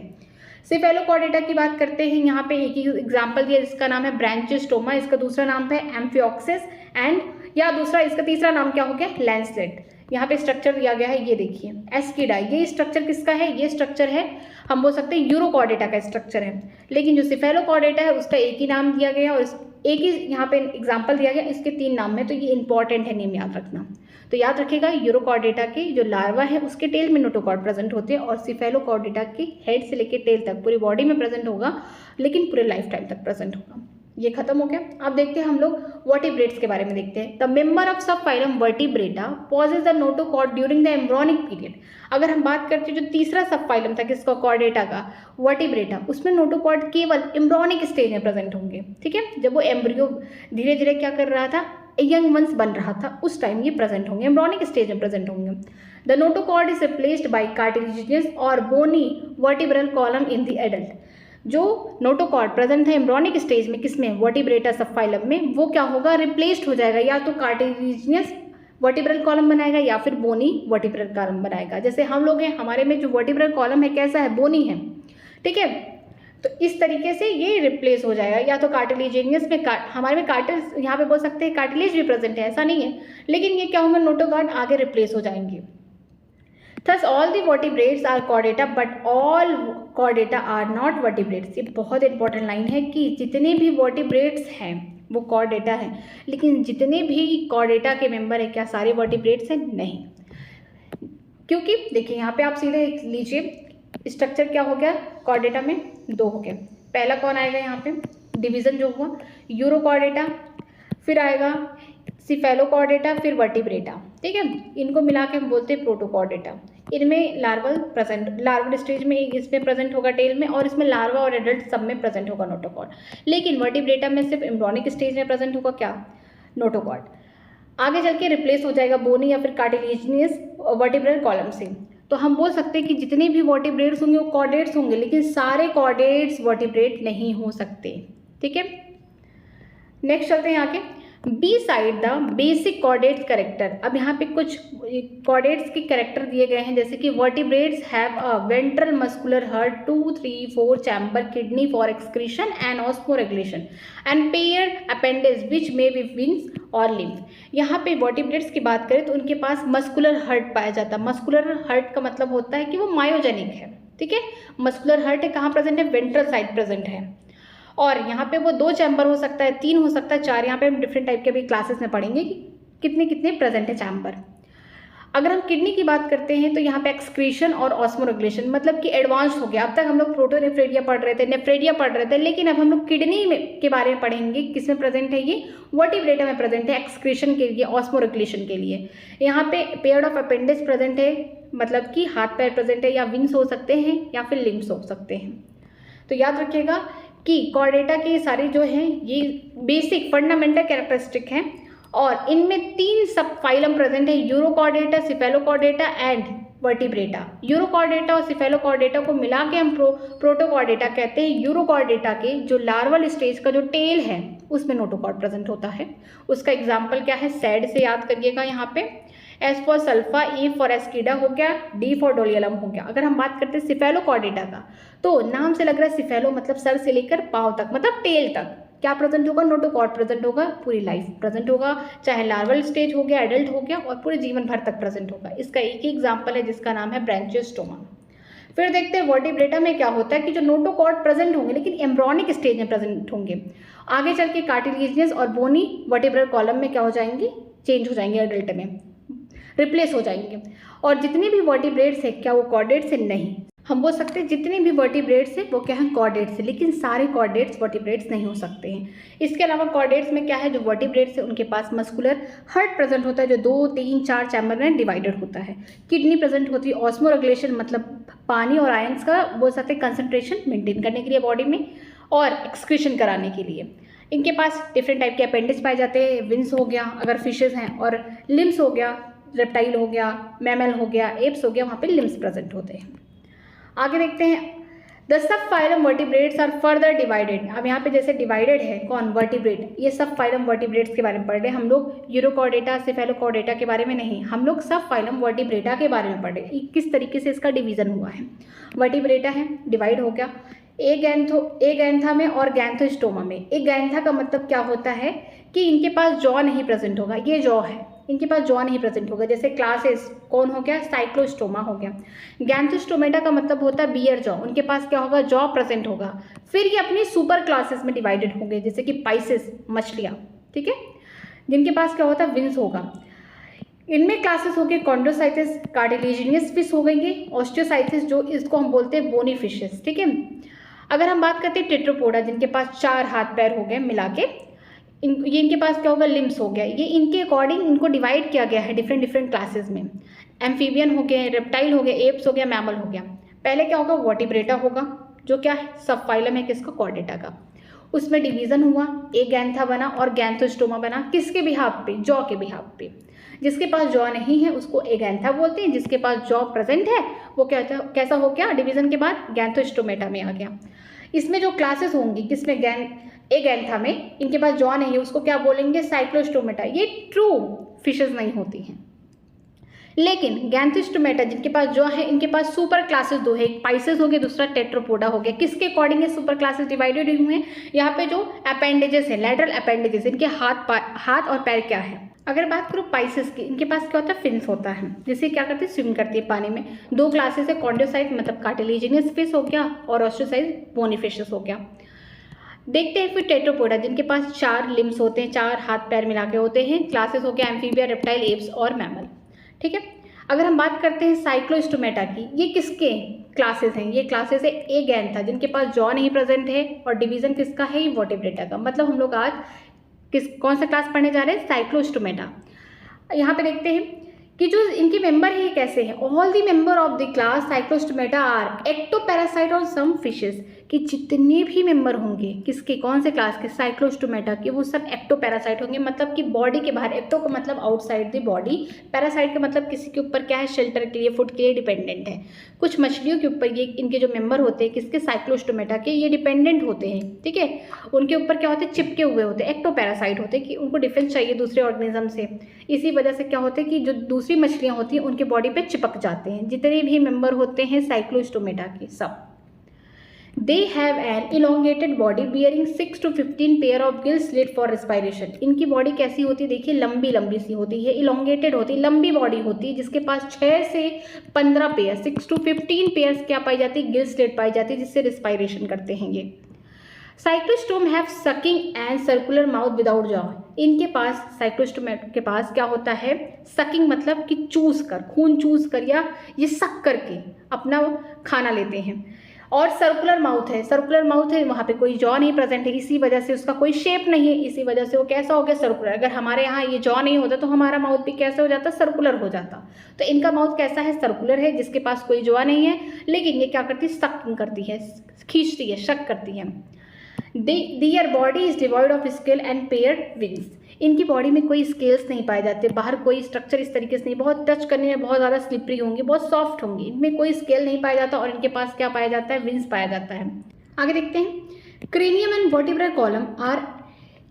सिफेलोकॉर्डेटा की बात करते हैं, यहाँ पे एक ही एग्जाम्पल दिया जिसका नाम है ब्रांचियोस्टोमा, इसका दूसरा नाम है एम्फियोक्सिस एंड या दूसरा इसका तीसरा नाम क्या हो गया, लैंसलेट। यहाँ पे स्ट्रक्चर दिया गया है, ये देखिए एस्किडा, ये स्ट्रक्चर किसका है, ये स्ट्रक्चर है, हम बोल सकते हैं यूरोकॉर्डेटा का स्ट्रक्चर है। लेकिन जो सिफेलोकॉर्डेटा है उसका एक ही नाम दिया गया और एक ही यहाँ पे एग्जाम्पल दिया गया, इसके 3 नाम में, तो ये इंपॉर्टेंट है, नेम याद रखना। तो याद रखिएगा यूरोकॉर्डेटा की जो लार्वा है उसके टेल में नोटोकॉर्ड प्रेजेंट होते हैं, और सिफेलोकॉर्डेटा की हेड से लेकर टेल तक पूरी बॉडी में प्रेजेंट होगा, लेकिन पूरे लाइफ टाइम तक प्रेजेंट होगा। ये खत्म हो गया। अब देखते हैं हम लोग वर्टिब्रेट्स के बारे में देखते हैं। The member of sub phylum Vertebrata possess the notochord during the embryonic period. अगर हम बात करते हैं जो तीसरा सब फाइलम था किसका, कॉर्डेटा का, वर्टिब्रेटा, उसमें नोटोकॉर्ड केवल एम्ब्रॉनिक स्टेज में प्रेजेंट होंगे। ठीक है, जब वो एम्ब्रियो धीरे धीरे क्या कर रहा था, यंग वंस बन रहा था, उस टाइम ये प्रेजेंट होंगे, एम्ब्रॉनिक स्टेज में प्रेजेंट होंगे। The notochord is replaced by cartilaginous और bony vertebral column in the adult. जो नोटोकॉर्ड प्रेजेंट है एम्ब्रॉनिक स्टेज में किसमें, वर्टिब्रेटा सब फाइलम में, वो क्या होगा, रिप्लेस्ड हो जाएगा, या तो कार्टिलेजिनस वर्टिब्रल कॉलम बनाएगा या फिर बोनी वर्टिब्रल कॉलम बनाएगा। जैसे हम लोग हैं, हमारे में जो वर्टिब्रल कॉलम है कैसा है, बोनी है। ठीक है, तो इस तरीके से ये रिप्लेस हो जाएगा, या तो कार्टिलेजिनियस में हमारे में कार्टिल, यहाँ पे बोल सकते हैं कार्टिलेज भी प्रेजेंट है, ऐसा नहीं है, लेकिन ये क्या होंगे, नोटोकॉर्ड आगे रिप्लेस हो जाएंगे। Thus all the vertebrates are chordata but all chordata are not vertebrates। ये बहुत इंपॉर्टेंट लाइन है कि जितने भी वर्टिब्रेट्स हैं वो कॉर्डेटा है, लेकिन जितने भी कॉर्डेटा के मेंबर है क्या सारे वर्टिब्रेट्स हैं, नहीं। क्योंकि देखिए यहाँ पे आप सीधे लीजिए स्ट्रक्चर क्या हो गया, कॉर्डेटा में दो हो गया। पहला कौन आएगा यहाँ पे, डिवीजन जो हुआ, यूरोकॉर्डेटा, फिर आएगा सिफेलोकॉर्डेटा, फिर वर्टिब्रेटा। ठीक है, इनको मिला के हम बोलते हैं प्रोटोकॉर्डेटा। इनमें लार्वल स्टेज में इसमें प्रेजेंट होगा टेल में, और इसमें लार्वा और एडल्ट सब में प्रेजेंट होगा नोटोकॉर्ड। लेकिन वर्टिब्रेटा में सिर्फ एम्ब्रॉनिक स्टेज में प्रेजेंट होगा क्या, नोटोकॉर्ड। आगे चल के रिप्लेस हो जाएगा बोनी या फिर कार्टिलेजिनियस वर्टिब्रल कॉलम से। तो हम बोल सकते हैं कि जितने भी वर्टिब्रेट्स होंगे वो कॉर्डेट्स होंगे, लेकिन सारे कॉर्डेट्स वर्टिब्रेट नहीं हो सकते। ठीक है, नेक्स्ट चलते हैं आगे। Beside the basic chordates character. अब यहाँ पे कुछ कॉर्डेट्स के कैरेक्टर दिए गए हैं, जैसे कि vertebrates have a ventral muscular heart, 2, 3, 4 chamber, kidney for excretion and osmoregulation and paired appendage which may be wings और लिम्फ। यहाँ पे वर्टिब्रेट्स की बात करें तो उनके पास मस्कुलर हार्ट पाया जाता है। मस्कुलर हार्ट का मतलब होता है कि वो मायोजेनिक है। ठीक है, मस्कुलर हार्ट है, कहाँ प्रेजेंट है, वेंट्रल साइड प्रेजेंट है। और यहाँ पे वो 2 चैम्बर हो सकता है, 3 हो सकता है, 4, यहाँ पे हम डिफरेंट टाइप के अभी क्लासेस में पढ़ेंगे कि कितने कितने प्रेजेंट है चैम्बर। अगर हम किडनी की बात करते हैं तो यहाँ पे एक्सक्रीशन और ऑस्मोरेगुलेशन, मतलब कि एडवांस हो गया। अब तक हम लोग प्रोटोनेफ्रेडिया पढ़ रहे थे, नेफ्रेडिया पढ़ रहे थे, लेकिन अब हम लोग किडनी में के बारे में पढ़ेंगे। किसमें प्रेजेंट है ये, वर्टिब्रेटा में प्रेजेंट है, एक्सक्रीशन के लिए, ऑस्मोरेगुलेशन के लिए। यहाँ पे पेयर्ड ऑफ अपेंडेज प्रेजेंट है, मतलब कि हाथ पैर प्रेजेंट है, या विंग्स हो सकते हैं या फिर लिम्स हो सकते हैं। तो याद रखिएगा कि कॉर्डेटा के सारे जो हैं ये बेसिक फंडामेंटल कैरेक्टरिस्टिक हैं, और इनमें 3 सब फाइलम प्रेजेंट है, urochordata, cephalochordata and vertebrata. Urochordata और सिफेलोकॉर्डेटा को मिला के हम प्रोटोकॉर्डेटा कहते हैं। यूरोकॉर्डेटा के जो लार्वल स्टेज का जो टेल है उसमें नोटोकॉर्ड प्रेजेंट होता है। उसका एग्जाम्पल क्या है, सैड से याद करिएगा। यहाँ पे S for salpa, E for ascidia हो गया, डी फॉर डोलियलम हो गया। अगर हम बात करते हैं सिफेलोकॉर्डेटा का, तो नाम से लग रहा है सिफेलो मतलब सर से लेकर पाँव तक, मतलब टेल तक क्या प्रेजेंट होगा, नोटोकॉर्ड प्रेजेंट होगा, पूरी लाइफ प्रेजेंट होगा, चाहे लार्वल स्टेज हो गया, एडल्ट हो गया, और पूरे जीवन भर तक प्रेजेंट होगा। इसका एक ही एग्जाम्पल है जिसका नाम है ब्रांचियोस्टोमा। फिर देखते हैं वर्टिब्रेटा में क्या होता है कि जो नोटोकॉर्ड प्रेजेंट होंगे लेकिन एम्ब्रॉनिक स्टेज में प्रेजेंट होंगे। आगे चल के कार्टिलेजिनस और बोनी वर्टिब्रल कॉलम में क्या हो जाएंगे, चेंज हो जाएंगे, एडल्ट में रिप्लेस हो जाएंगे। और जितने भी वर्टिब्रेट्स हैं क्या वो कॉर्डेट्स हैं, नहीं। हम बोल सकते हैं जितने भी वर्टिब्रेट्स हैं वो क्या है, कॉर्डेट्स हैं, लेकिन सारे कॉर्डेट्स वर्टिब्रेट्स नहीं हो सकते हैं। इसके अलावा कॉर्डेट्स में क्या है, जो वर्टिब्रेट्स हैं उनके पास मस्कुलर हार्ट प्रेजेंट होता है, जो 2, 3, 4 चैम्बर में डिवाइडेड होता है। किडनी प्रेजेंट होती है, ऑस्मोरेगुलेशन मतलब पानी और आयंस का बोल सकते हैं कंसंट्रेशन मेंटेन करने के लिए बॉडी में, और एक्सक्रीशन कराने के लिए। इनके पास डिफरेंट टाइप के अपेंडिक्स पाए जाते हैं, विंग्स हो गया अगर फिशेज हैं, और लिम्स हो गया, रेप्टाइल हो गया, मैमल हो गया, एप्स हो गया, वहाँ पे लिम्स प्रेजेंट होते हैं। आगे देखते हैं, the sub phylum vertebrates are further divided. अब यहाँ पे जैसे डिवाइडेड है कौन, वर्टिब्रेट, ये सब फाइलम वर्टिब्रेट्स के बारे में पढ़ रहे हैं हम लोग। यूरोकॉर्डेटा, सिफेलोकॉर्डेटा के बारे में नहीं, हम लोग सब फाइलम वर्टिब्रेटा के बारे में पढ़ रहे हैं, किस तरीके से इसका डिवीजन हुआ है। वर्टिब्रेटा है, डिवाइड हो गया एगैंथा में और गैंथोस्टोमा में। एगैंथा का मतलब क्या होता है कि इनके पास जॉ नहीं प्रेजेंट होगा, ये जॉ है, इनके पास जॉ नहीं प्रेजेंट होगा। जैसे क्लासेस कौन हो गया, साइक्लोस्टोमा हो गया। गैंथोस्टोमेटा का मतलब होता है बियर जॉ, उनके पास क्या होगा, जॉ प्रेजेंट होगा। फिर ये अपनी सुपर क्लासेस में डिवाइडेड होंगे, जैसे कि पाइसेस मछलियाँ, ठीक है, जिनके पास क्या होता है, विंस होगा। इनमें क्लासेस हो गए कॉन्ड्रोसाइटिस कार्टिलेजिनियस फिश हो गएंगे, ऑस्टियोसाइटिस जो इसको हम बोलते हैं बोनी फिशेस, ठीक है। अगर हम बात करते हैं टेट्रोपोडा, जिनके पास 4 हाथ पैर हो गए मिला के, ये इनके पास क्या होगा, लिम्स हो गया। ये इनके अकॉर्डिंग इनको डिवाइड किया गया है डिफरेंट डिफरेंट क्लासेस में। एम्फीबियन हो गए, रेप्टाइल हो गए, एप्स हो गया, मैमल हो गया। पहले क्या होगा, वर्टिब्रेटा होगा, जो क्या है, सब फाइलम है किसका, कॉर्डेटा का। उसमें डिवीजन हुआ, एक गैंथा बना और गैंथोस्टोमा बना, किसके बिहाफ पे, जॉ के बिहाफ पे। जिसके पास जॉ नहीं है उसको एगैंथा बोलते हैं, जिसके पास जॉ प्रेजेंट है वो कैसा हो गया, डिवीजन के बाद गैंथोस्टोमेटा में आ गया। इसमें जो क्लासेस होंगी, किसमें, एगैंथा में, इनके पास जॉ नहीं है उसको क्या बोलेंगे, साइक्लोस्टोमेटा। ये ट्रू फिशेस नहीं होती हैं। लेकिन गैंथोस्टोमेटा जिनके पास जॉ है, इनके पास सुपर क्लासेस दो है, एक पाइसेस हो गया, दूसरा टेट्रोपोडा हो गया। किसके अकॉर्डिंग ये सुपर क्लासेस डिवाइडेड हुए हैं, यहाँ पे जो अपेंडेजेस है, लैटरल अपेंडेजेस, इनके हाथ और पैर क्या है। अगर बात करूँ पाइसेस की, इनके पास क्या होता है, फिन्स होता है, जिससे क्या करती है, स्विम करती है पानी में। 2 क्लासेस है, कॉन्ड्योसाइट मतलब कार्टिलेजिनियस फिश हो गया और ऑस्ट्रोसाइट बोनी फिशेस हो गया। देखते हैं फिर टेट्रोपोडा, जिनके पास 4 लिम्स होते हैं, 4 हाथ पैर मिला के होते हैं। क्लासेस हो गया एम्फीबिया, रेप्टाइल, एप्स और मैमल। ठीक है, अगर हम बात करते हैं साइक्लोस्टोमेटा की, ये किसके क्लासेस हैं, ये क्लासेस है एगैंथा, जिनके पास जॉ नहीं प्रेजेंट है और डिवीजन किसका है, ये वर्टिब्रेटा का। मतलब हम लोग आज कौन सा क्लास पढ़ने जा रहे हैं, साइक्लोस्टोमेटा। यहाँ पे देखते हैं कि जो इनके मेंबर है ये कैसे हैं। All the member of the class Cyclostomata are ectoparasite और सम फिशेस, कि जितने भी मेंबर होंगे किसके, कौन से क्लास के, साइक्लोस्टोमेटा के, वो सब एक्टोपैरासाइट होंगे। मतलब कि बॉडी के बाहर, एक्टो का मतलब आउटसाइड द बॉडी, पैरासाइट का मतलब किसी के ऊपर क्या है, शेल्टर के लिए, फूड के लिए डिपेंडेंट है। कुछ मछलियों के ऊपर ये इनके जो मेंबर होते हैं किसके, साइक्लोस्टोमेटा के, ये डिपेंडेंट होते हैं। ठीक है, उनके ऊपर क्या होते हैं, चिपके हुए होते हैं, एक्टोपैरासाइट होते हैं, कि उनको डिफेंस चाहिए दूसरे ऑर्गेनिज्म से। इसी वजह से क्या होता है कि जो दूसरी मछलियाँ होती हैं उनके बॉडी पे चिपक जाते हैं। जितने भी मेंबर होते हैं साइक्लोस्टोमेटा के सब, they have an elongated body bearing 6 to 15 pair of gill slit for respiration. इनकी बॉडी कैसी होती है, देखिए लंबी लंबी सी होती है, इलोंगेटेड होती है, लंबी बॉडी होती है, जिसके पास 6 से 15 पेयर, 6 to 15 पेयर्स क्या पाई जाती है, गिल स्लिट पाई जाती है, जिससे रेस्पिरेशन करते हैं ये। Cyclostome have sucking and circular mouth without jaw. इनके पास, साइक्लोस्टोम के पास क्या होता है, सकिंग मतलब कि चूस कर, खून चूस कर या ये सक करके अपना खाना लेते हैं। और सर्कुलर माउथ है, सर्कुलर माउथ है, वहाँ पे कोई जॉ नहीं प्रेजेंट है, इसी वजह से उसका कोई शेप नहीं है, इसी वजह से वो कैसा हो गया, सर्कुलर। अगर हमारे यहाँ ये जॉ नहीं होता तो हमारा माउथ भी कैसा हो जाता, सर्कुलर हो जाता। तो इनका माउथ कैसा है, सर्कुलर है, जिसके पास कोई जॉ नहीं है, लेकिन ये क्या करती है, सकिंग करती है, खींचती है, शक करती है। Their body is devoid of scale and paired wings. इनकी बॉडी में कोई स्केल्स नहीं पाए जाते, बाहर कोई स्ट्रक्चर इस तरीके से नहीं, बहुत टच करने में बहुत ज़्यादा स्लिपरी होंगी, बहुत सॉफ्ट होंगी, इनमें कोई स्केल नहीं पाया जाता और इनके पास क्या पाया जाता है, विंग्स पाया जाता है। आगे देखते हैं, cranium and vertebral column are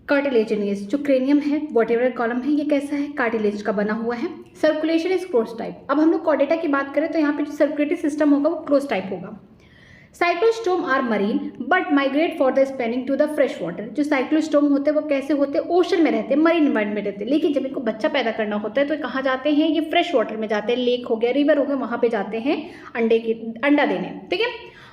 cartilaginous. जो क्रेनियम है, वर्टिब्रल कॉलम है, ये कैसा है, कार्टिलेज का बना हुआ है। Circulation is close type. अब हम लोग कॉर्डेटा की बात करें तो यहाँ पे जो सर्कुलेटरी सिस्टम होगा वो क्लोज टाइप होगा। Cyclostome are marine but migrate for the spawning to the fresh water. जो साइक्लोस्टोम होते हैं वो कैसे होते हैं, ओशन में रहते हैं, मरीन इन्वायरमेंट में रहते हैं, लेकिन जब इनको बच्चा पैदा करना होता है तो कहाँ जाते हैं, ये फ्रेश वाटर में जाते हैं, लेक हो गया, रिवर हो गया, वहाँ पे जाते हैं अंडा देने। ठीक है,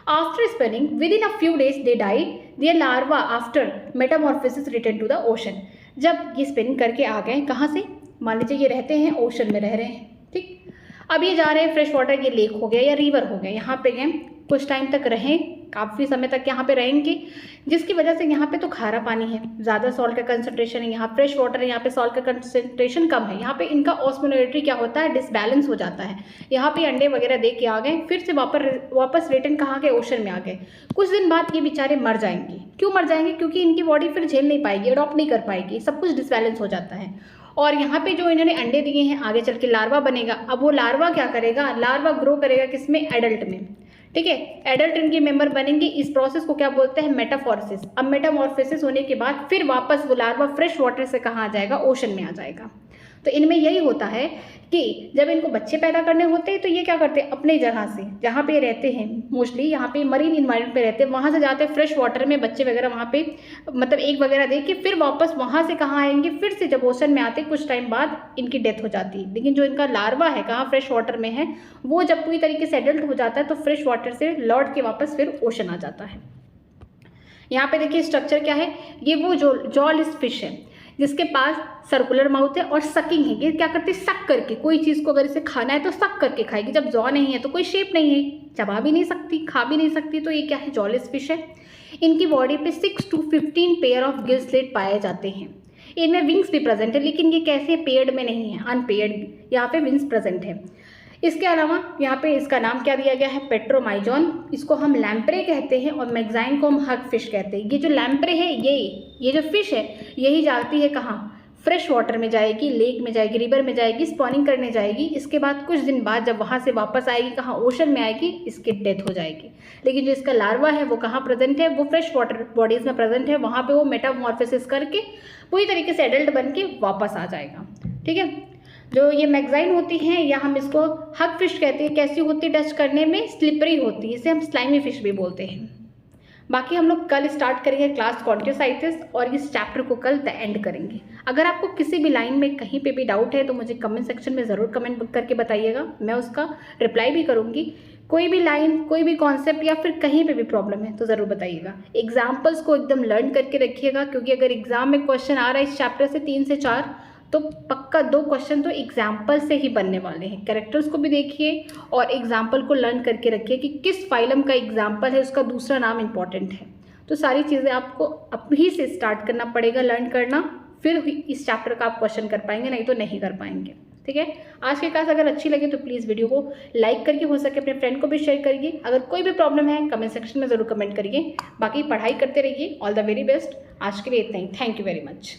after spawning within a few days they die, their larva after metamorphosis return to the ocean. जब ये स्पेनिंग करके आ गए, कहाँ से, मान लीजिए ये रहते हैं ओशन में रह रहे हैं, ठीक, अब ये जा रहे हैं फ्रेश वाटर, ये लेक हो गया या रिवर हो गया, यहाँ पे गए, कुछ टाइम तक रहें, काफ़ी समय तक यहाँ पे रहेंगे, जिसकी वजह से यहाँ पे तो खारा पानी है, ज़्यादा सॉल्ट का कंसंट्रेशन है, यहाँ फ्रेश वाटर है, यहाँ पे सॉल्ट का कंसंट्रेशन कम है, यहाँ पे इनका ऑस्मोलैरिटी क्या होता है, डिसबैलेंस हो जाता है। यहाँ पे अंडे वगैरह दे के आ गए, फिर से वापस रिटर्न कहाँ गए, ओशन में आ गए। कुछ दिन बाद ये बेचारे मर जाएंगे। क्यों मर जाएंगे, क्योंकि इनकी बॉडी फिर झेल नहीं पाएगी, अडॉप्ट नहीं कर पाएगी, सब कुछ डिसबैलेंस हो जाता है। और यहाँ पे जो इन्होंने अंडे दिए हैं, आगे चल के लार्वा बनेगा। अब वो लार्वा क्या करेगा, लार्वा ग्रो करेगा किसमें, एडल्ट में। ठीक है, एडल्ट इनके मेंबर बनेंगे। इस प्रोसेस को क्या बोलते हैं, मेटामॉर्फोसिस। अब मेटामॉर्फोसिस होने के बाद फिर वापस वो लार्वा फ्रेश वाटर से कहाँ आ जाएगा, ओशन में आ जाएगा। तो इनमें यही होता है कि जब इनको बच्चे पैदा करने होते हैं तो ये क्या करते हैं, अपने जगह से जहाँ पे रहते हैं, मोस्टली यहाँ पे मरीन इन्वायरमेंट पे रहते हैं, वहाँ से जाते हैं फ्रेश वाटर में, बच्चे वगैरह वहाँ पे मतलब एग वगैरह दे के फिर वापस वहाँ से कहाँ आएंगे, फिर से जब ओशन में आते कुछ टाइम बाद इनकी डेथ हो जाती है। लेकिन जो इनका लार्वा है कहाँ, फ्रेश वाटर में है, वो जब पूरी तरीके से एडल्ट हो जाता है तो फ्रेश वाटर से लौट के वापस फिर ओशन आ जाता है। यहाँ पे देखिए स्ट्रक्चर क्या है, ये वो जो जॉलेस फिश है, जिसके पास सर्कुलर माउथ है और सकिंग है। ये क्या करती है, सक करके, कोई चीज़ को अगर इसे खाना है तो सक करके खाएगी। जब जॉ नहीं है तो कोई शेप नहीं है, चबा भी नहीं सकती, खा भी नहीं सकती, तो ये क्या है, जॉलेस फिश है। इनकी बॉडी पे 6 to 15 pair of gill slate पाए जाते हैं। इनमें विंग्स भी प्रेजेंट है, लेकिन ये कैसे पेयर्ड में नहीं है, अनपेयर्ड, यहाँ पे विंग्स प्रेजेंट है। इसके अलावा यहाँ पे इसका नाम क्या दिया गया है, पेट्रोमाइजॉन। इसको हम लैम्प्रे कहते हैं और मैगजाइन को हम हग फिश कहते हैं। ये जो लैम्प्रे है, ये जो फिश है, यही जाती है कहाँ, फ्रेश वाटर में जाएगी, लेक में जाएगी, रिवर में जाएगी, स्पॉनिंग करने जाएगी। इसके बाद कुछ दिन बाद जब वहाँ से वापस आएगी, कहाँ, ओशन में आएगी, इसकी डेथ हो जाएगी। लेकिन जो इसका लार्वा है वो कहाँ प्रेजेंट है, वो फ्रेश वाटर बॉडीज़ में प्रेजेंट है। वहाँ पे वो मेटामॉर्फोसिस करके पूरी तरीके से एडल्ट बन के वापस आ जाएगा। ठीक है, जो ये मैगजाइन होती हैं या हम इसको हग फिश कहते हैं। कैसी होती है, टच करने में स्लिपरी होती है, इसे हम स्लाइमी फिश भी बोलते हैं। बाकी हम लोग कल स्टार्ट करेंगे क्लास कॉन्टियोसाइटिस और इस चैप्टर को कल एंड करेंगे। अगर आपको किसी भी लाइन में कहीं पे भी डाउट है तो मुझे कमेंट सेक्शन में ज़रूर कमेंट करके बताइएगा, मैं उसका रिप्लाई भी करूँगी। कोई भी लाइन, कोई भी कॉन्सेप्ट या फिर कहीं पे भी प्रॉब्लम है तो ज़रूर बताइएगा। एग्जाम्पल्स को एकदम लर्न करके रखिएगा, क्योंकि अगर एग्जाम में क्वेश्चन आ रहा है इस चैप्टर से 3 से 4 तो पक्का 2 क्वेश्चन तो एग्जाम्पल से ही बनने वाले हैं। कैरेक्टर्स को भी देखिए और एग्जाम्पल को लर्न करके रखिए कि किस फाइलम का एग्जाम्पल है, उसका दूसरा नाम इंपॉर्टेंट है। तो सारी चीज़ें आपको अभी से स्टार्ट करना पड़ेगा लर्न करना, फिर इस चैप्टर का आप क्वेश्चन कर पाएंगे, नहीं तो नहीं कर पाएंगे। ठीक है, आज की क्लास अगर अच्छी लगे तो प्लीज़ वीडियो को लाइक करके, हो सके अपने फ्रेंड को भी शेयर करिए। अगर कोई भी प्रॉब्लम है कमेंट सेक्शन में ज़रूर कमेंट करिए। बाकी पढ़ाई करते रहिए। All the very best. आज के लिए इतना ही। Thank you very much.